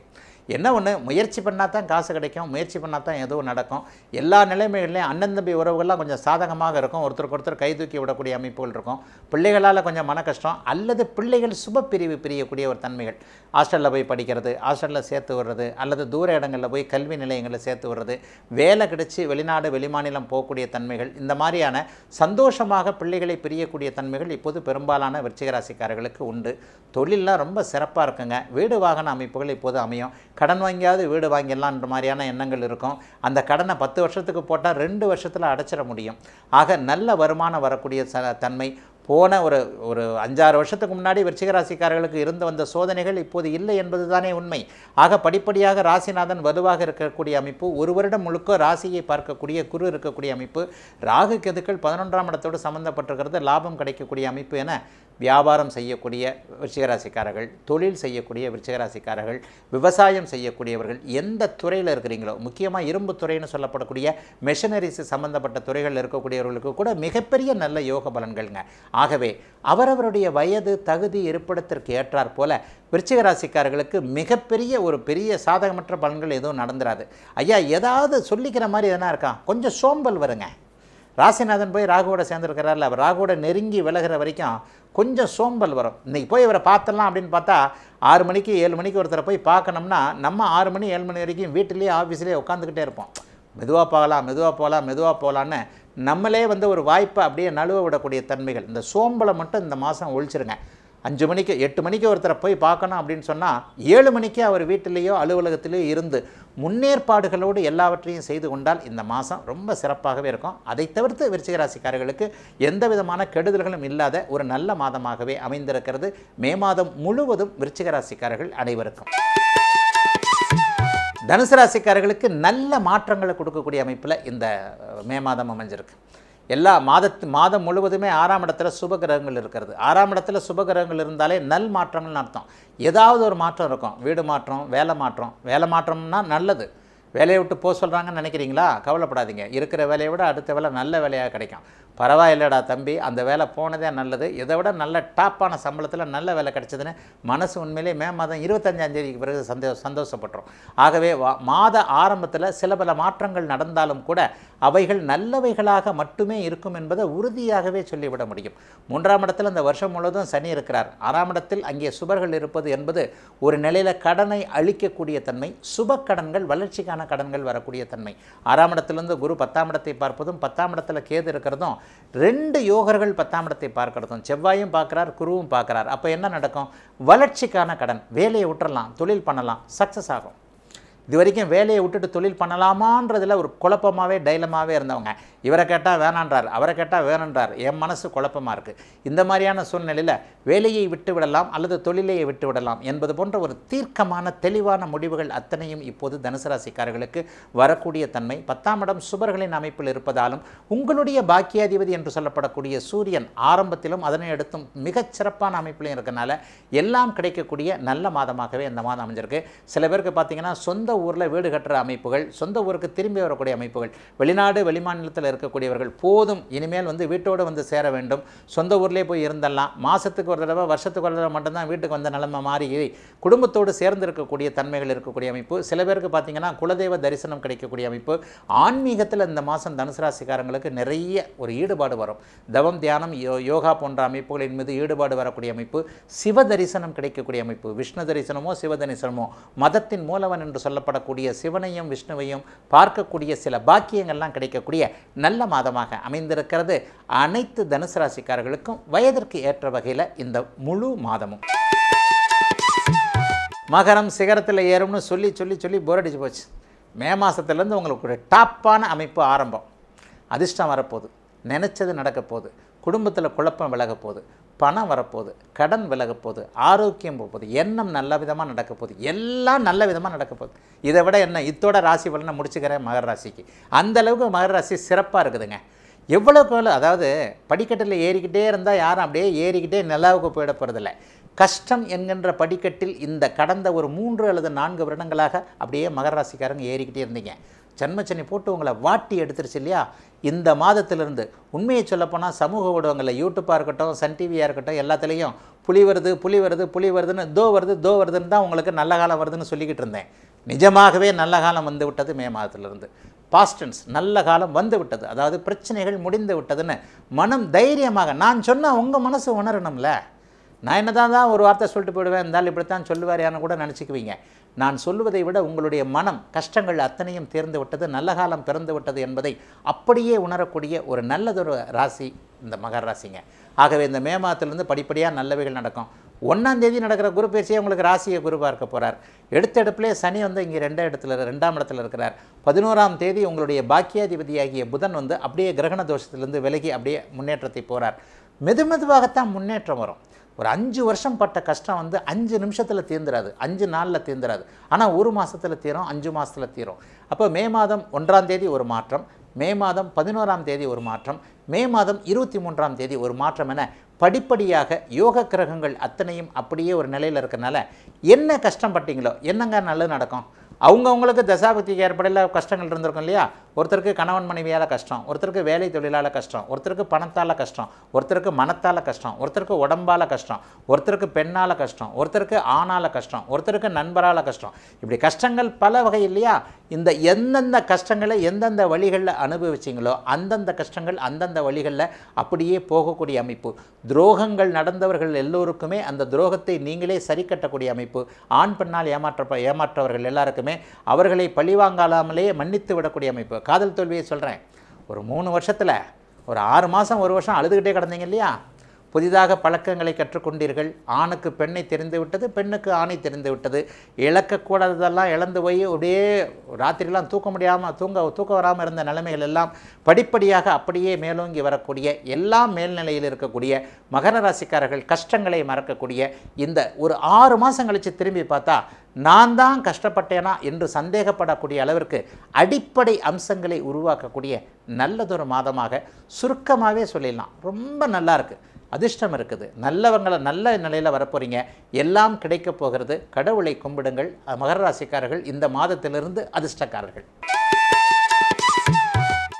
என்ன ஒன்று, முயற்சி பண்ணால் தான் காசு கிடைக்கும், முயற்சி பண்ணால் தான் எதுவும் நடக்கும். எல்லா நிலைமைகள்லையும் அண்ணன் தம்பி உறவுகள்லாம் கொஞ்சம் சாதகமாக இருக்கும், ஒருத்தருக்கு ஒருத்தர் கை தூக்கி விடக்கூடிய அமைப்புகள் இருக்கும். பிள்ளைகளால் கொஞ்சம் மன கஷ்டம், அல்லது பிள்ளைகள் சுப பிரிவு பிரியக்கூடிய ஒரு தன்மைகள். ஹாஸ்டலில் போய் படிக்கிறது, ஹாஸ்டலில் சேர்த்து விடுறது, அல்லது தூர இடங்களில் போய் கல்வி நிலையங்களில் சேர்த்து விடுறது, வேலை கிடைச்சி வெளிநாடு வெளிமாநிலம் போகக்கூடிய தன்மைகள், இந்த மாதிரியான சந்தோஷமாக பிள்ளைகளை பிரியக்கூடிய தன்மைகள் இப்போது பெரும்பாலான விருச்சிக ராசிக்காரர்களுக்கு உண்டு. தொழிலெலாம் ரொம்ப சிறப்பாக இருக்குங்க. வீடு வாகன அமைப்புகள் இப்போது அமையும். கடன் வாங்கியாவது வீடு வாங்கிடலான்ற மாதிரியான எண்ணங்கள் இருக்கும். அந்த கடனை 10 வருஷத்துக்கு போட்டால் 2 வருஷத்தில் அடைச்சிட முடியும். ஆக நல்ல வருமானம் வரக்கூடிய தன்மை. போன ஒரு 5-6 வருஷத்துக்கு முன்னாடி விருச்சிக ராசிக்காரர்களுக்கு இருந்து வந்த சோதனைகள் இப்போது இல்லை என்பது தானே உண்மை. ஆக படிப்படியாக ராசிநாதன் வலுவாக இருக்கக்கூடிய அமைப்பு, ஒரு வருடம் முழுக்க ராசியை பார்க்கக்கூடிய குரு இருக்கக்கூடிய அமைப்பு, ராகு கேதுக்கள் 11ஆம் இடத்தோடு சம்பந்தப்பட்டிருக்கிறது, லாபம் கிடைக்கக்கூடிய அமைப்பு என வியாபாரம் செய்யக்கூடிய விருச்சிக ராசிக்காரர்கள், தொழில் செய்யக்கூடிய விருச்சிக ராசிக்காரர்கள், விவசாயம் செய்யக்கூடியவர்கள், எந்த துறையில் இருக்கிறீங்களோ, முக்கியமாக இரும்பு துறைன்னு சொல்லப்படக்கூடிய மெஷினரிஸ் சம்பந்தப்பட்ட துறைகளில் இருக்கக்கூடியவர்களுக்கு கூட மிகப்பெரிய நல்ல யோக பலன்கள்ங்க. ஆகவே அவரவருடைய வயது, தகுதி, இருப்பிடத்திற்கு ஏற்றாற் போல விருச்சிக ராசிக்காரர்களுக்கு மிகப்பெரிய ஒரு பெரிய சாதகமற்ற பலன்கள் எதுவும் நடந்துராது. ஐயா ஏதாவது சொல்லிக்கிற மாதிரி எதனா இருக்கா, கொஞ்சம் சோம்பல் வருங்க. ராசிநாதன் போய் ராகுவோட சேர்ந்துருக்கிறார்ல, அவர் ராகுவோட நெருங்கி விலகிற வரைக்கும் கொஞ்சம் சோம்பல் வரும். இன்றைக்கி போய் இவரை பார்த்துடலாம் அப்படின்னு பார்த்தா 6 மணிக்கு 7 மணிக்கு ஒருத்தரை போய் பார்க்கணும்னா நம்ம 6 மணி 7 மணி வரைக்கும் வீட்டிலேயே ஆஃபீஸ்லேயே உட்காந்துக்கிட்டே இருப்போம். மெதுவாக போகலாம், மெதுவாக போகலாம், மெதுவாக போகலான்னு நம்மளே ஒரு வாய்ப்பை அப்படியே நழுவ விடக்கூடிய தன்மைகள். இந்த சோம்பலை மட்டும் இந்த மாதம் ஒழிச்சிருங்க. 5 மணிக்கு 8 மணிக்கு ஒருத்தரை போய் பார்க்கணும் அப்படின்னு சொன்னால் 7 மணிக்கு அவர் வீட்டிலேயோ அலுவலகத்திலேயோ இருந்து முன்னேற்பாடுகளோடு எல்லாவற்றையும் செய்து கொண்டால் இந்த மாதம் ரொம்ப சிறப்பாகவே இருக்கும். அதை தவிர்த்து விருச்சிக ராசிக்காரர்களுக்கு எந்த விதமான கெடுதல்களும் இல்லாத ஒரு நல்ல மாதமாகவே அமைந்திருக்கிறது மே மாதம் முழுவதும் விருச்சிக ராசிக்காரர்கள் அனைவருக்கும். தனுசு ராசிக்காரர்களுக்கு நல்ல மாற்றங்களை கொடுக்கக்கூடிய அமைப்பில் இந்த மே மாதம் அமைஞ்சிருக்கு. எல்லா மாதம் முழுவதுமே 6ஆம் இடத்துல சுபகிரகங்கள் இருக்கிறது. 6ஆம் இடத்துல சுபகிரகங்கள் இருந்தாலே நல் மாற்றங்கள்னு அர்த்தம். ஏதாவது ஒரு மாற்றம் இருக்கும். வீடு மாற்றம், வேலை மாற்றம்னா நல்லது. வேலையை விட்டு போக சொல்கிறாங்கன்னு நினைக்கிறீங்களா? கவலைப்படாதீங்க. இருக்கிற வேலையை விட அடுத்த வேலை நல்ல வேலையாக கிடைக்கும். பரவாயில்லடா தம்பி, அந்த வேலை போனதே நல்லது, இதை விட நல்ல டாப்பான சம்பளத்தில் நல்ல வேலை கிடைச்சதுன்னு மனசு உண்மையிலே மே மாதம் 25ஆம் தேதிக்கு பிறகு சந்தோஷப்பட்டுரும். ஆகவே மாத ஆரம்பத்தில் சில பல மாற்றங்கள் நடந்தாலும் கூட அவைகள் நல்லவைகளாக மட்டுமே இருக்கும் என்பதை உறுதியாகவே சொல்லிவிட முடியும். 3ஆம் இடத்தில் அந்த வருஷம் முழுவதும் சனி இருக்கிறார். 6ஆம் இடத்தில் அங்கே சுபர்கள் இருப்பது என்பது ஒரு நிலையில் கடனை அளிக்கக்கூடிய தன்மை, சுப கடன்கள், வளர்ச்சிக்கான கடன்கள் வரக்கூடிய தன்மை. 6ஆம் இடத்திலிருந்து குரு 10ஆம் இடத்தை பார்ப்பதும் 10ஆம் இடத்துல கேது இருக்கிறதும் 2 யோகர்கள் 10ஆம் இடத்தை பார்க்கிறதும், செவ்வாயும் பார்க்கிறார், குருவும் பார்க்கிறார். அப்போ என்ன நடக்கும்? வளர்ச்சிக்கான கடன். வேலையை விட்டுறலாம், தொழில் பண்ணலாம், சக்ஸஸ் ஆகும். இது வரைக்கும் வேலையை விட்டுட்டு தொழில் பண்ணலாமான்றதில் ஒரு குழப்பமாகவே டைலமாகவே இருந்தவங்க, இவரை கேட்டால் வேணான்றார், அவரை கேட்டால் வேணுன்றார், என் மனசு குழப்பமாக இருக்குது. இந்த மாதிரியான சூழ்நிலையில் வேலையை விட்டு விடலாம் அல்லது தொழிலையை விட்டு விடலாம் என்பது போன்ற ஒரு தீர்க்கமான தெளிவான முடிவுகள் அத்தனையும் இப்போது தனுசு ராசிக்காரர்களுக்கு வரக்கூடிய தன்மை. 10ஆம் இடம் சுபர்களின் அமைப்பில் இருப்பதாலும் உங்களுடைய பாக்கியாதிபதி என்று சொல்லப்படக்கூடிய சூரியன் ஆரம்பத்திலும் அதனை அடுத்தும் மிகச் சிறப்பான அமைப்பிலும் இருக்கனால எல்லாம் கிடைக்கக்கூடிய நல்ல மாதமாகவே இந்த மாதம் அமைஞ்சிருக்கு. சில பேருக்கு பார்த்தீங்கன்னா சொந்த ஊரில் வீடு கட்டுற அமைப்புகள், சொந்த ஊருக்கு திரும்பி வரக்கூடிய அமைப்புகள், வெளிநாடு வெளிமாநிலத்தில் இருக்கக்கூடியவர்கள் போதும் இனிமேல் வீட்டோடு சேர வேண்டும், சொந்த ஊர்லேயே போய் இருந்தெல்லாம், மாதத்துக்கு ஒரு தடவை வருஷத்துக்கு ஒரு தடவை மட்டும்தான் வீட்டுக்கு வந்த நிலைமை மாறி குடும்பத்தோடு சேர்ந்து இருக்கக்கூடிய தன்மைகள் இருக்கக்கூடிய அமைப்பு. சில பேருக்கு பார்த்தீங்கன்னா குலதெய்வ தரிசனம் கிடைக்கக்கூடிய அமைப்பு. ஆன்மீகத்தில் இந்த மாதம் தனுசு ராசிக்காரங்களுக்கு நிறைய ஒரு ஈடுபாடு வரும். தவம், தியானம், யோகா போன்ற அமைப்புகளின் மீது ஈடுபாடு வரக்கூடிய அமைப்பு. சிவ தரிசனம் கிடைக்கக்கூடிய அமைப்பு. விஷ்ணு தரிசனமோ சிவ தரிசனமோ மதத்தின் மூலவன் என்று சொல்லப்படக்கூடிய சிவனையும் விஷ்ணுவையும் பார்க்கக்கூடிய சில பாக்கியங்கள்லாம் கிடைக்கக்கூடிய நல்ல மாதமாக அமைந்திருக்கிறது அனைத்து தனுசு ராசிக்காரர்களுக்கும் வயதிற்கு ஏற்ற வகையில் இந்த முழு மாதமும். மகரம் சிகரத்தில் ஏறும்னு சொல்லி சொல்லி சொல்லி போர் அடிச்சு போச்சு. மே மாதத்துலேருந்து உங்களுக்கு ஒரு டாப்பான அமைப்பு ஆரம்பம். அதிர்ஷ்டம் வரப்போகுது, நினச்சது நடக்க போகுது, குடும்பத்தில் குழப்பம் விலக போகுது, பணம் வரப்போகுது, கடன் விலக போகுது, ஆரோக்கியம் போகுது, எண்ணம் நல்ல விதமாக நடக்க போகுது, எல்லாம் நல்ல விதமாக நடக்க போகுது. இதை விட என்ன, இத்தோட ராசி பலனை முடிச்சுக்கிறேன் மகர ராசிக்கு. அந்தளவுக்கு மகர ராசி சிறப்பாக இருக்குதுங்க. எவ்வளோக்கு எவ்வளோ, அதாவது படிக்கட்டில் ஏறிக்கிட்டே இருந்தால் யாரும் அப்படியே ஏறிக்கிட்டே நிலாவுக்கு போயிட போகிறதில்ல. கஷ்டம் என்கின்ற படிக்கட்டில் இந்த கடந்த ஒரு 3 அல்லது 4 வருடங்களாக அப்படியே மகர ராசிக்காரங்க ஏறிக்கிட்டே இருந்தீங்க. ஜன்மச்சனி போட்டு உங்களை வாட்டி எடுத்துருச்சு இல்லையா? இந்த மாதத்திலிருந்து உண்மையை சொல்லப்போனால் சமூக ஊடகங்களில் யூடியூப்பாக இருக்கட்டும், சன் டிவியாக இருக்கட்டும், எல்லாத்துலேயும் புலி வருது புலி வருது புலி வருதுன்னு தோ வருதுன்னு தான் உங்களுக்கு நல்ல காலம் வருதுன்னு சொல்லிக்கிட்டு இருந்தேன். நிஜமாகவே நல்ல காலம் வந்து விட்டது. மே மாதத்திலிருந்து பாஸ்டன்ஸ் நல்ல காலம் வந்து விட்டது. அதாவது பிரச்சனைகள் முடிந்து விட்டதுன்னு மனம் தைரியமாக, நான் சொன்னால் உங்கள் மனசு உணரணும்ல. நான் என்ன தான் ஒரு வார்த்தை சொல்லிட்டு போயிடுவேன், இருந்தாலும் இப்படித்தான் சொல்லுவார் யாருன்னு கூட நினச்சிக்குவீங்க. நான் சொல்லுவதை விட உங்களுடைய மனம் கஷ்டங்கள் அத்தனையும் தீர்ந்து விட்டது, நல்ல காலம் பிறந்து விட்டது என்பதை அப்படியே உணரக்கூடிய ஒரு நல்லதொரு ராசி இந்த மகர ராசிங்க. ஆகவே இந்த மே மாதத்திலிருந்து படிப்படியாக நல்லவைகள் நடக்கும். 1ஆம் தேதி நடக்கிற குரு பயிற்சியை உங்களுக்கு ராசியை குரு பார்க்க போகிறார். எடுத்த இடத்துலேயே சனி வந்து இங்கே 2ஆம் இடத்துல இருக்கிறார். 11ஆம் தேதி உங்களுடைய பாக்கியாதிபதியாகிய புதன் வந்து அப்படியே கிரகண தோஷத்திலிருந்து விலகி அப்படியே முன்னேற்றத்தை போகிறார். மெதுவாகத்தான் முன்னேற்றம் வரும். ஒரு 5 வருஷம் பட்ட கஷ்டம் வந்து 5 நிமிஷத்தில் தீர்ந்துராது, 5 நாளில் தீர்ந்துராது. ஆனால் 1 மாதத்தில் தீரும், 5 மாதத்தில் தீரும். அப்போ மே மாதம் 1ஆம் தேதி ஒரு மாற்றம், மே மாதம் 11ஆம் தேதி ஒரு மாற்றம், மே மாதம் 23ஆம் தேதி ஒரு மாற்றம் என படிப்படியாக யோக கிரகங்கள் அத்தனையும் அப்படியே ஒரு நிலையில் இருக்கிறனால என்ன கஷ்டப்பட்டீங்களோ என்னங்க நல்லது நடக்கும். அவங்கவுங்களுக்கு தசாபக்திக்கு ஏற்படையில் கஷ்டங்கள் இருந்திருக்கும் இல்லையா? ஒருத்தருக்கு கணவன் மனைவியால் கஷ்டம், ஒருத்தருக்கு வேலை தொழிலால் கஷ்டம், ஒருத்தருக்கு பணத்தால் கஷ்டம், ஒருத்தருக்கு மனத்தால் கஷ்டம், ஒருத்தருக்கு உடம்பால் கஷ்டம், ஒருத்தருக்கு பெண்ணால் கஷ்டம், ஒருத்தருக்கு ஆணால் கஷ்டம், ஒருத்தருக்கு நண்பரால் கஷ்டம். இப்படி கஷ்டங்கள் பல வகை இல்லையா? இந்த எந்தெந்த கஷ்டங்களை எந்தெந்த வழிகளில் அனுபவிச்சிங்களோ அந்தந்த கஷ்டங்கள் அந்தந்த வழிகளில் அப்படியே போகக்கூடிய அமைப்பு. துரோகங்கள் நடந்தவர்கள் எல்லோருக்குமே அந்த துரோகத்தை நீங்களே சரி கட்டக்கூடிய அமைப்பு. ஆண் பெண்ணால் ஏமாற்றவர்கள் எல்லாருக்குமே அவர்களை பழிவாங்காலாமலே மன்னித்து விடக்கூடிய அமைப்பு. காதல் தோல்வியை சொல்கிறேன். ஒரு 3 வருஷத்தில் ஒரு 6 மாதம் 1 வருஷம் அழுதுகிட்டே கிடந்தீங்க இல்லையா? புதிதாக பழக்கங்களை கற்றுக்கொண்டீர்கள். ஆணுக்கு பெண்ணை தெரிந்து விட்டது, பெண்ணுக்கு ஆணை தெரிந்து விட்டது. இழக்கக்கூடாததெல்லாம் இழந்து போய் அப்படியே ராத்திரிலாம் தூக்கம் வராமல் இருந்த நிலைமைகள் எல்லாம் படிப்படியாக அப்படியே மேலோங்கி வரக்கூடிய, எல்லாம் மேல்நிலையில் இருக்கக்கூடிய மகர ராசிக்காரர்கள் கஷ்டங்களை மறக்கக்கூடிய இந்த ஒரு 6 மாதம் கழித்து திரும்பி பார்த்தா நான் தான் கஷ்டப்பட்டேனா என்று சந்தேகப்படக்கூடிய அளவிற்கு அடிப்படை அம்சங்களை உருவாக்கக்கூடிய நல்லதொரு மாதமாக சுருக்கமாகவே சொல்லிடலாம். ரொம்ப நல்லா இருக்குது, அதிர்ஷ்டம் இருக்குது, நல்லவங்களை நல்ல நிலையில் வரப்போகிறீங்க, எல்லாம் கிடைக்க போகிறது. கடவுளை கும்பிடுங்கள். மகர ராசிக்காரர்கள் இந்த மாதத்திலிருந்து அதிர்ஷ்டக்காரர்கள்.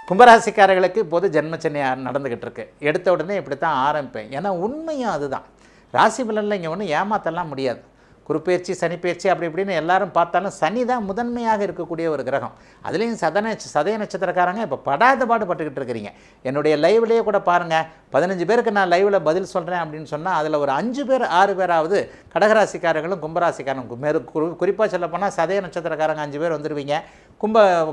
கும்பராசிக்காரர்களுக்கு இப்போது ஜென்மச்சனி நடந்துக்கிட்டு இருக்கு. எடுத்த உடனே இப்படி தான் ஆரம்பிப்பேன். ஏன்னா உண்மையும் அதுதான். ராசி பலனில் இங்கே ஒன்றும் ஏமாற்றலாம் முடியாது. குருப்பெயர்ச்சி சனிப்பெயர்ச்சி அப்படி இப்படின்னு எல்லாரும் பார்த்தாலும் சனி தான் முதன்மையாக இருக்கக்கூடிய ஒரு கிரகம். அதுலேயும் சதய நட்சத்திரக்காரங்க இப்போ படாத பாடுபட்டுக்கிட்டு இருக்கிறீங்க. என்னுடைய லைவ்லேயே கூட பாருங்கள், 15 பேருக்கு நான் லைவில் பதில் சொல்கிறேன் அப்படின்னு சொன்னால் அதில் ஒரு 5 பேர் 6 பேராவது கடகராசிக்காரர்களும் கும்பராசிக்காரங்க. குறிப்பாக சொல்லப்போனால் சதய நட்சத்திரக்காரங்க 5 பேர் வந்துடுவீங்க,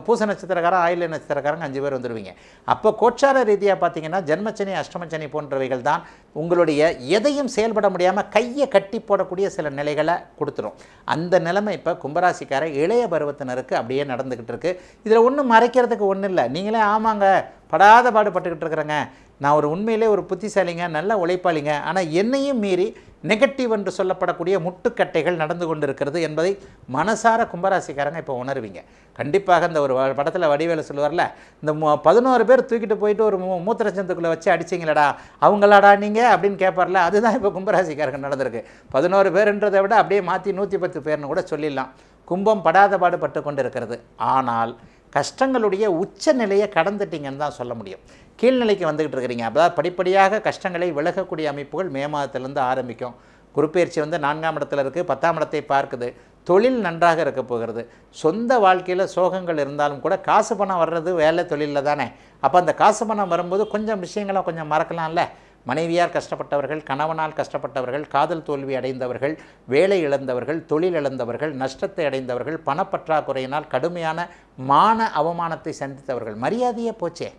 பூச நட்சத்திரக்காரன் ஆயில்ய நட்சத்திரக்காரங்க 5 பேர் வந்துடுவீங்க. அப்போ கோச்சார ரீதியாக பார்த்தீங்கன்னா ஜென்மச்சனி அஷ்டமச்சனி போன்றவைகள் தான் உங்களுடைய எதையும் செயல்பட முடியாமல் கையை கட்டி போடக்கூடிய சில நிலைகளை கொடுத்துரும். அந்த நிலைமை இப்போ கும்பராசிக்கார இளைய பருவத்தினருக்கு அப்படியே நடந்துக்கிட்டு இருக்கு. இதில் ஒன்றும் மறைக்கிறதுக்கு ஒன்றும் இல்லை. நீங்களே ஆமாங்க படாத பாடுபட்டுக்கிட்டு இருக்கிறேங்க, நான் ஒரு உண்மையிலே ஒரு புத்திசாலிங்க, நல்ல உழைப்பாளிங்க, ஆனால் என்னையும் மீறி நெகட்டிவ் என்று சொல்லப்படக்கூடிய முட்டுக்கட்டைகள் நடந்து கொண்டு இருக்கிறது என்பதை மனசார கும்பராசிக்காரங்க இப்போ உணர்வீங்க. கண்டிப்பாக இந்த ஒரு படத்தில் வடிவேலு சொல்லுவார்ல, இந்த 11 பேர் தூக்கிட்டு போயிட்டு ஒரு மூத்திரச்சந்துக்குள்ளே வச்சு அடிச்சிங்களடா அவங்களாடா நீங்கள் அப்படின்னு கேட்பார்ல, அதுதான் இப்போ கும்பராசிக்காரங்க நடந்திருக்கு. 11 பேருன்றதை விட அப்படியே மாற்றி 110 பேர்னு கூட சொல்லிடலாம். கும்பம் படாத பாடுபட்டு கொண்டு இருக்கிறது. ஆனால் கஷ்டங்களுடைய உச்ச நிலையை கடந்துட்டீங்கன்னு தான் சொல்ல முடியும். கீழ்நிலைக்கு வந்துக்கிட்டு இருக்கிறீங்க. அதாவது படிப்படியாக கஷ்டங்களை விலகக்கூடிய அமைப்புகள் மே மாதத்திலேருந்து ஆரம்பிக்கும். குருப்பெயர்ச்சி வந்து 4ஆம் இடத்துல இருக்குது, 10ஆம் இடத்தை பார்க்குது. தொழில் நன்றாக இருக்க போகிறது. சொந்த வாழ்க்கையில் சோகங்கள் இருந்தாலும் கூட காசு பணம் வர்றது வேலை தொழிலில் தானே. அப்போ அந்த காசு பணம் வரும்போது கொஞ்சம் விஷயங்களை கொஞ்சம் மறக்கலாம்ல. மனைவியார் கஷ்டப்பட்டவர்கள், கணவனால் கஷ்டப்பட்டவர்கள், காதல் தோல்வி அடைந்தவர்கள், வேலை இழந்தவர்கள், தொழில் இழந்தவர்கள், நஷ்டத்தை அடைந்தவர்கள், பணப்பற்றாக்குறையினால் கடுமையான மான அவமானத்தை சந்தித்தவர்கள், மரியாதையே போச்சே.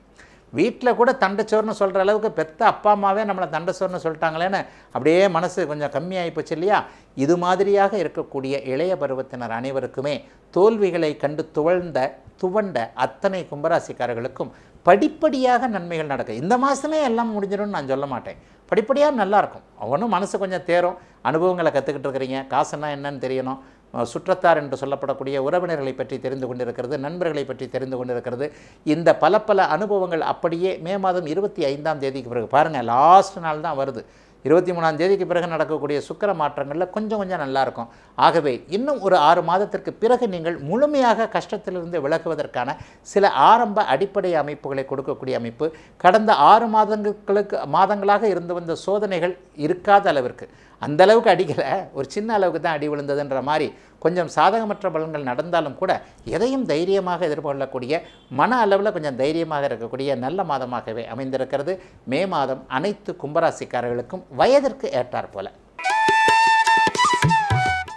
வீட்டில் கூட தண்டச்சோர்னு சொல்கிற அளவுக்கு பெத்த அப்பா அம்மாவே நம்மளை தண்டச்சோர்னு சொல்லிட்டாங்களேன்னு அப்படியே மனசு கொஞ்சம் கம்மியாகி போச்சு இல்லையா? இது மாதிரியாக இருக்கக்கூடிய இளைய பருவத்தினர் அனைவருக்குமே தோல்விகளை கண்டு துவண்ட அத்தனை கும்பராசிக்காரர்களுக்கும் படிப்படியாக நன்மைகள் நடக்கும். இந்த மாதமே எல்லாம் முடிஞ்சிடும்னு நான் சொல்ல மாட்டேன். படிப்படியாக நல்லாயிருக்கும். அவனும் மனசு கொஞ்சம் தேரும். அனுபவங்களை கற்றுக்கிட்டு இருக்கிறீங்க. காசுன்னா என்னன்னு தெரியணும். சுற்றத்தார் என்று சொல்லப்படக்கூடிய உறவினர்களை பற்றி தெரிந்து கொண்டிருக்கிறது, நண்பர்களை பற்றி தெரிந்து கொண்டிருக்கிறது. இந்த பல அனுபவங்கள் அப்படியே மே மாதம் 25ஆம் தேதிக்கு பிறகு பாருங்கள், லாஸ்ட் நாள் தான் வருது. 23ஆம் தேதிக்கு பிறகு நடக்கக்கூடிய சுக்கிர மாற்றங்களில் கொஞ்சம் நல்லாயிருக்கும். ஆகவே இன்னும் ஒரு 6 மாதத்திற்கு பிறகு நீங்கள் முழுமையாக கஷ்டத்திலிருந்து விலகுவதற்கான சில ஆரம்ப அடிப்படை அமைப்புகளை கொடுக்கக்கூடிய அமைப்பு. கடந்த 6 மாதங்களாக இருந்து வந்த சோதனைகள் இருக்காத அளவிற்கு, அந்த அளவுக்கு அடிக்கலை, ஒரு சின்ன அளவுக்கு தான் அடி விழுந்ததுன்ற மாதிரி கொஞ்சம் சாதகமற்ற பலன்கள் நடந்தாலும் கூட எதையும் தைரியமாக எதிர்கொள்ளக்கூடிய, மன அளவில் கொஞ்சம் தைரியமாக இருக்கக்கூடிய நல்ல மாதமாகவே அமைந்திருக்கிறது மே மாதம் அனைத்து கும்பராசிக்காரர்களுக்கும் வயதிற்கு ஏற்றார் போல.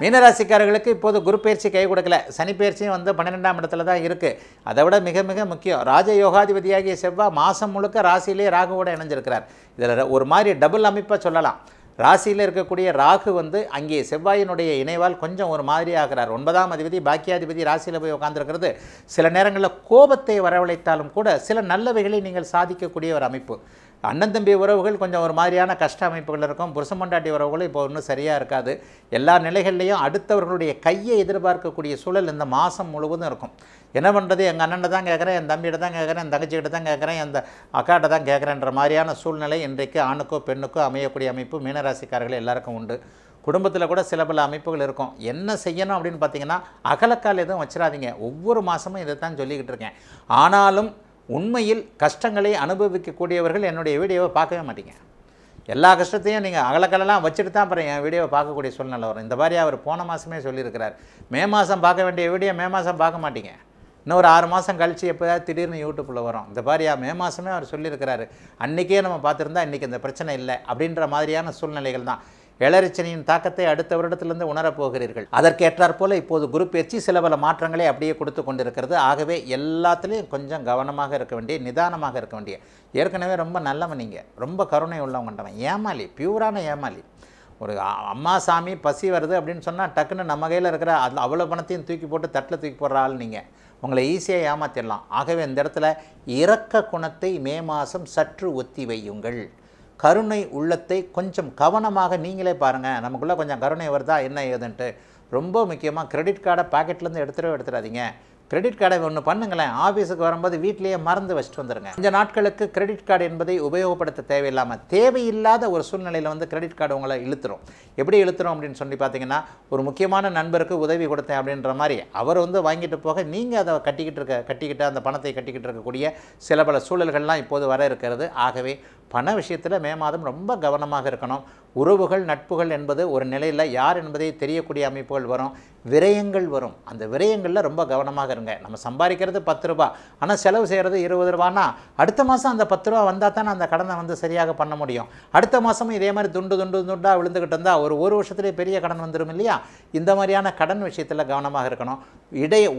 மீனராசிக்காரர்களுக்கு இப்போது குரு பயிற்சி கை கொடுக்கல, சனி பயிற்சியும் 12ஆம் இடத்துல தான் இருக்குது. அதை விட மிக மிக முக்கியம், ராஜயோகாதிபதியாகிய செவ்வாய் மாதம் முழுக்க ராசியிலே ராகுவோடு இணைஞ்சிருக்கிறார். இதில் ஒரு மாதிரி டபுள் அமைப்பாக சொல்லலாம். ராசியில் இருக்கக்கூடிய ராகு அங்கே செவ்வாயினுடைய இணைவால் கொஞ்சம் ஒரு மாதிரி ஆகிறார். 9ஆம் அதிபதி பாக்கியாதிபதி ராசியில் போய் உட்கார்ந்துருக்கிறது சில நேரங்களில் கோபத்தை வரவழைத்தாலும் கூட சில நல்லவைகளை நீங்கள் சாதிக்கக்கூடிய ஒரு அமைப்பு. அண்ணன் தம்பி உறவுகள் கொஞ்சம் ஒரு மாதிரியான கஷ்ட அமைப்புகள் இருக்கும். புருஷ பொண்டாட்டி உறவுகளும் இப்போ ஒன்றும் சரியாக இருக்காது. எல்லா நிலைகள்லையும் அடுத்தவர்களுடைய கையை எதிர்பார்க்கக்கூடிய சூழல் இந்த மாதம் முழுவதும் இருக்கும். என்ன பண்ணுறது, எங்கள் அண்ணன்ட்ட தான் கேட்குறேன், என் தம்பிகிட்ட தான் கேட்குறேன், என் தங்கச்சிக்கிட்ட தான் கேட்குறேன், எந்த அக்காட்ட தான் கேட்குறேன்ற மாதிரியான சூழ்நிலை இன்றைக்கு ஆணுக்கோ பெண்ணுக்கோ அமையக்கூடிய அமைப்பு மீனராசிக்காரர்கள் எல்லாருக்கும் உண்டு. குடும்பத்தில் கூட சில பல அமைப்புகள் இருக்கும். என்ன செய்யணும் அப்படின்னு பார்த்தீங்கன்னா, அகலக்கால் எதுவும் வச்சிடாதீங்க. ஒவ்வொரு மாதமும் இதை தான் சொல்லிக்கிட்டு இருக்கேன். ஆனாலும் உண்மையில் கஷ்டங்களை அனுபவிக்கக்கூடியவர்கள் என்னுடைய வீடியோவை பார்க்கவே மாட்டீங்க. எல்லா கஷ்டத்தையும் நீங்கள் அகலக்கலெல்லாம் வச்சுட்டு தான் அப்புறம் என் வீடியோவை பார்க்கக்கூடிய சூழ்நிலை வரும். இந்த மாதிரி அவர் போன மாதமே சொல்லியிருக்கிறார். மே மாதம் பார்க்க வேண்டிய வீடியோ மே மாதம் பார்க்க மாட்டீங்க. இன்னும் ஒரு 6 மாதம் கழித்து எப்போயாவது திடீர்னு யூடியூப்பில் வரும். இந்த மாதிரியா மே மாதமே அவர் சொல்லியிருக்கிறாரு. அன்றைக்கே நம்ம பார்த்துருந்தா இன்றைக்கி இந்த பிரச்சனை இல்லை அப்படின்ற மாதிரியான சூழ்நிலைகள் தான். ஏழரைச்சனியின் தாக்கத்தை அடுத்த வருடத்திலிருந்து உணரப்போகிறீர்கள். அதற்கேற்றாற் போல இப்போது குரு பயிற்சி சில பல மாற்றங்களை அப்படியே கொடுத்து கொண்டிருக்கிறது. ஆகவே எல்லாத்துலேயும் கொஞ்சம் கவனமாக இருக்க வேண்டிய, நிதானமாக இருக்க வேண்டிய. ஏற்கனவே ரொம்ப நல்லவன், நீங்கள் ரொம்ப கருணை உள்ளவங்கண்டவன், ஏமாளி, பியூரான ஏமாளி. ஒரு அம்மா சாமி பசி வருது அப்படின்னு சொன்னால் டக்குன்னு நம்ம கையில் இருக்கிற அவ்வளோ பணத்தையும் தூக்கி போட்டு தட்டில் தூக்கி போடுற ஆள் நீங்கள். உங்களை ஈஸியாக ஏமாற்றிடலாம். ஆகவே இந்த இடத்துல இரக்க குணத்தை மே மாதம் சற்று ஒத்தி வையுங்கள். கருணை உள்ளத்தை கொஞ்சம் கவனமாக நீங்களே பாருங்கள். நமக்குள்ளே கொஞ்சம் கருணை வருதா என்ன ஏதுன்ட்டு. ரொம்ப முக்கியமாக கிரெடிட் கார்டை பாக்கெட்லேருந்து எடுத்துடாதீங்க. கிரெடிட் கார்டை ஒன்று பண்ணுங்களேன், ஆஃபீஸுக்கு வரும்போது வீட்டிலேயே மறந்து வச்சுட்டு வந்துடுங்க. கொஞ்சம் நாட்களுக்கு கிரெடிட் கார்டு என்பதை உபயோகப்படுத்த தேவையில்லாமல் தேவையில்லாத ஒரு சூழ்நிலையில் கிரெடிட் கார்டு உங்களை இழுத்துரும். எப்படி இழுத்துரும் அப்படின்னு சொல்லி பார்த்தீங்கன்னா, ஒரு முக்கியமான நண்பருக்கு உதவி கொடுத்தேன் அப்படின்ற மாதிரி அவர் வாங்கிட்டு போக நீங்கள் அதை கட்டிக்கிட்டு அந்த பணத்தை கட்டிக்கிட்டு இருக்கக்கூடிய சில பல சூழல்கள்லாம் இப்போது வர இருக்கிறது. ஆகவே பண விஷயத்தில் மே மாதம் ரொம்ப கவனமாக இருக்கணும். உறவுகள் நட்புகள் என்பது ஒரு நிலையில் யார் என்பதை தெரியக்கூடிய அமைப்புகள் வரும், விரயங்கள் வரும். அந்த விரயங்களில் ரொம்ப கவனமாக இருங்க. நம்ம சம்பாதிக்கிறது 10 ரூபா, ஆனால் செலவு செய்கிறது 20 ரூபானா அடுத்த மாதம் அந்த 10 ரூபா வந்தால் தானே அந்த கடனை சரியாக பண்ண முடியும். அடுத்த மாதமும் இதே மாதிரி துண்டாக விழுந்துக்கிட்டு இருந்தால் ஒரு வருஷத்துலேயே பெரிய கடன் வந்துடும் இல்லையா? இந்த மாதிரியான கடன் விஷயத்தில் கவனமாக இருக்கணும்.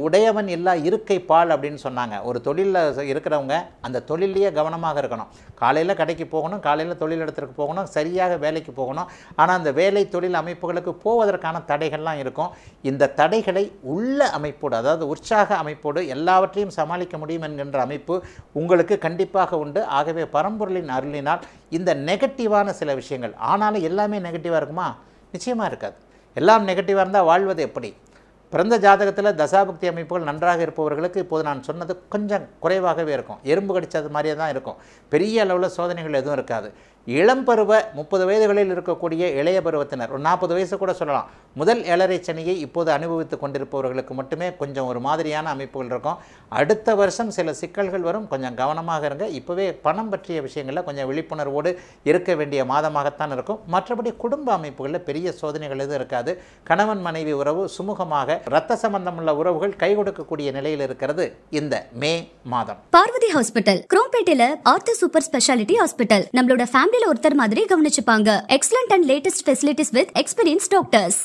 உடையவன் இல்லா இருக்கை பால் அப்படின்னு சொன்னாங்க. ஒரு தொழிலில் இருக்கிறவங்க அந்த தொழிலையே கவனமாக இருக்கணும். காலையில் கடைக்கு போகணும், காலையில் தொழில் இடத்திற்கு போகணும், சரியாக வேலைக்கு போகணும். ஆனால் அந்த வேலை தொழில் அமைப்புகளுக்கு போவதற்கான தடைகள்லாம் இருக்கும். இந்த தடைகளை உள்ள அமைப்போடு, அதாவது உற்சாக அமைப்போடு எல்லாவற்றையும் சமாளிக்க முடியும் என்கின்ற அமைப்பு உங்களுக்கு கண்டிப்பாக உண்டு. ஆகவே பரம்பொருளின் அருளினால் இந்த நெகட்டிவான சில விஷயங்கள், ஆனாலும் எல்லாமே நெகட்டிவாக இருக்குமா? நிச்சயமாக இருக்காது. எல்லாம் நெகட்டிவாக இருந்தால் வாழ்வது எப்படி? பிறந்த ஜாதகத்தில் தசாபக்தி அமைப்புகள் நன்றாக இருப்பவர்களுக்கு இப்போது நான் சொன்னது கொஞ்சம் குறைவாகவே இருக்கும். எறும்பு கடிச்சது மாதிரியே தான் இருக்கும். பெரிய அளவில் சோதனைகள் எதுவும் இருக்காது. இளம்பருவ 30 வயதுகளில் இருக்கக்கூடிய இளைய பருவத்தினர், ஒரு 40 வயசு கூட சொல்லலாம், முதல் ஏழரை சனியை இப்போது அனுபவித்து கொண்டிருப்பவர்களுக்கு மட்டுமே கொஞ்சம் ஒரு மாதிரியான அமைப்புகள் இருக்கும். அடுத்த வருஷம் சில சிக்கல்கள் வரும், கொஞ்சம் கவனமாக இருங்க. இப்போவே பணம் பற்றிய விஷயங்களில் கொஞ்சம் விழிப்புணர்வோடு இருக்க வேண்டிய மாதமாகத்தான் இருக்கும். மற்றபடி குடும்ப அமைப்புகளில் பெரிய சோதனைகள் எதுவும் இருக்காது. கணவன் மனைவி உறவு சுமூகமாக, இரத்த சம்பந்தமுள்ள உறவுகள் கை கொடுக்கக்கூடிய நிலையில் இருக்கிறது இந்த மே மாதம். பார்வதி ஹாஸ்பிட்டல் குரோம்பேட்டையில ஆர்த்தோ சூப்பர் ஸ்பெஷாலிட்டி ஹாஸ்பிட்டல். நம்மளோட ஃபேமிலில ஒருத்தர் மாதிரி கவனிச்சுப்பாங்க. Excellent and latest facilities with experience doctors.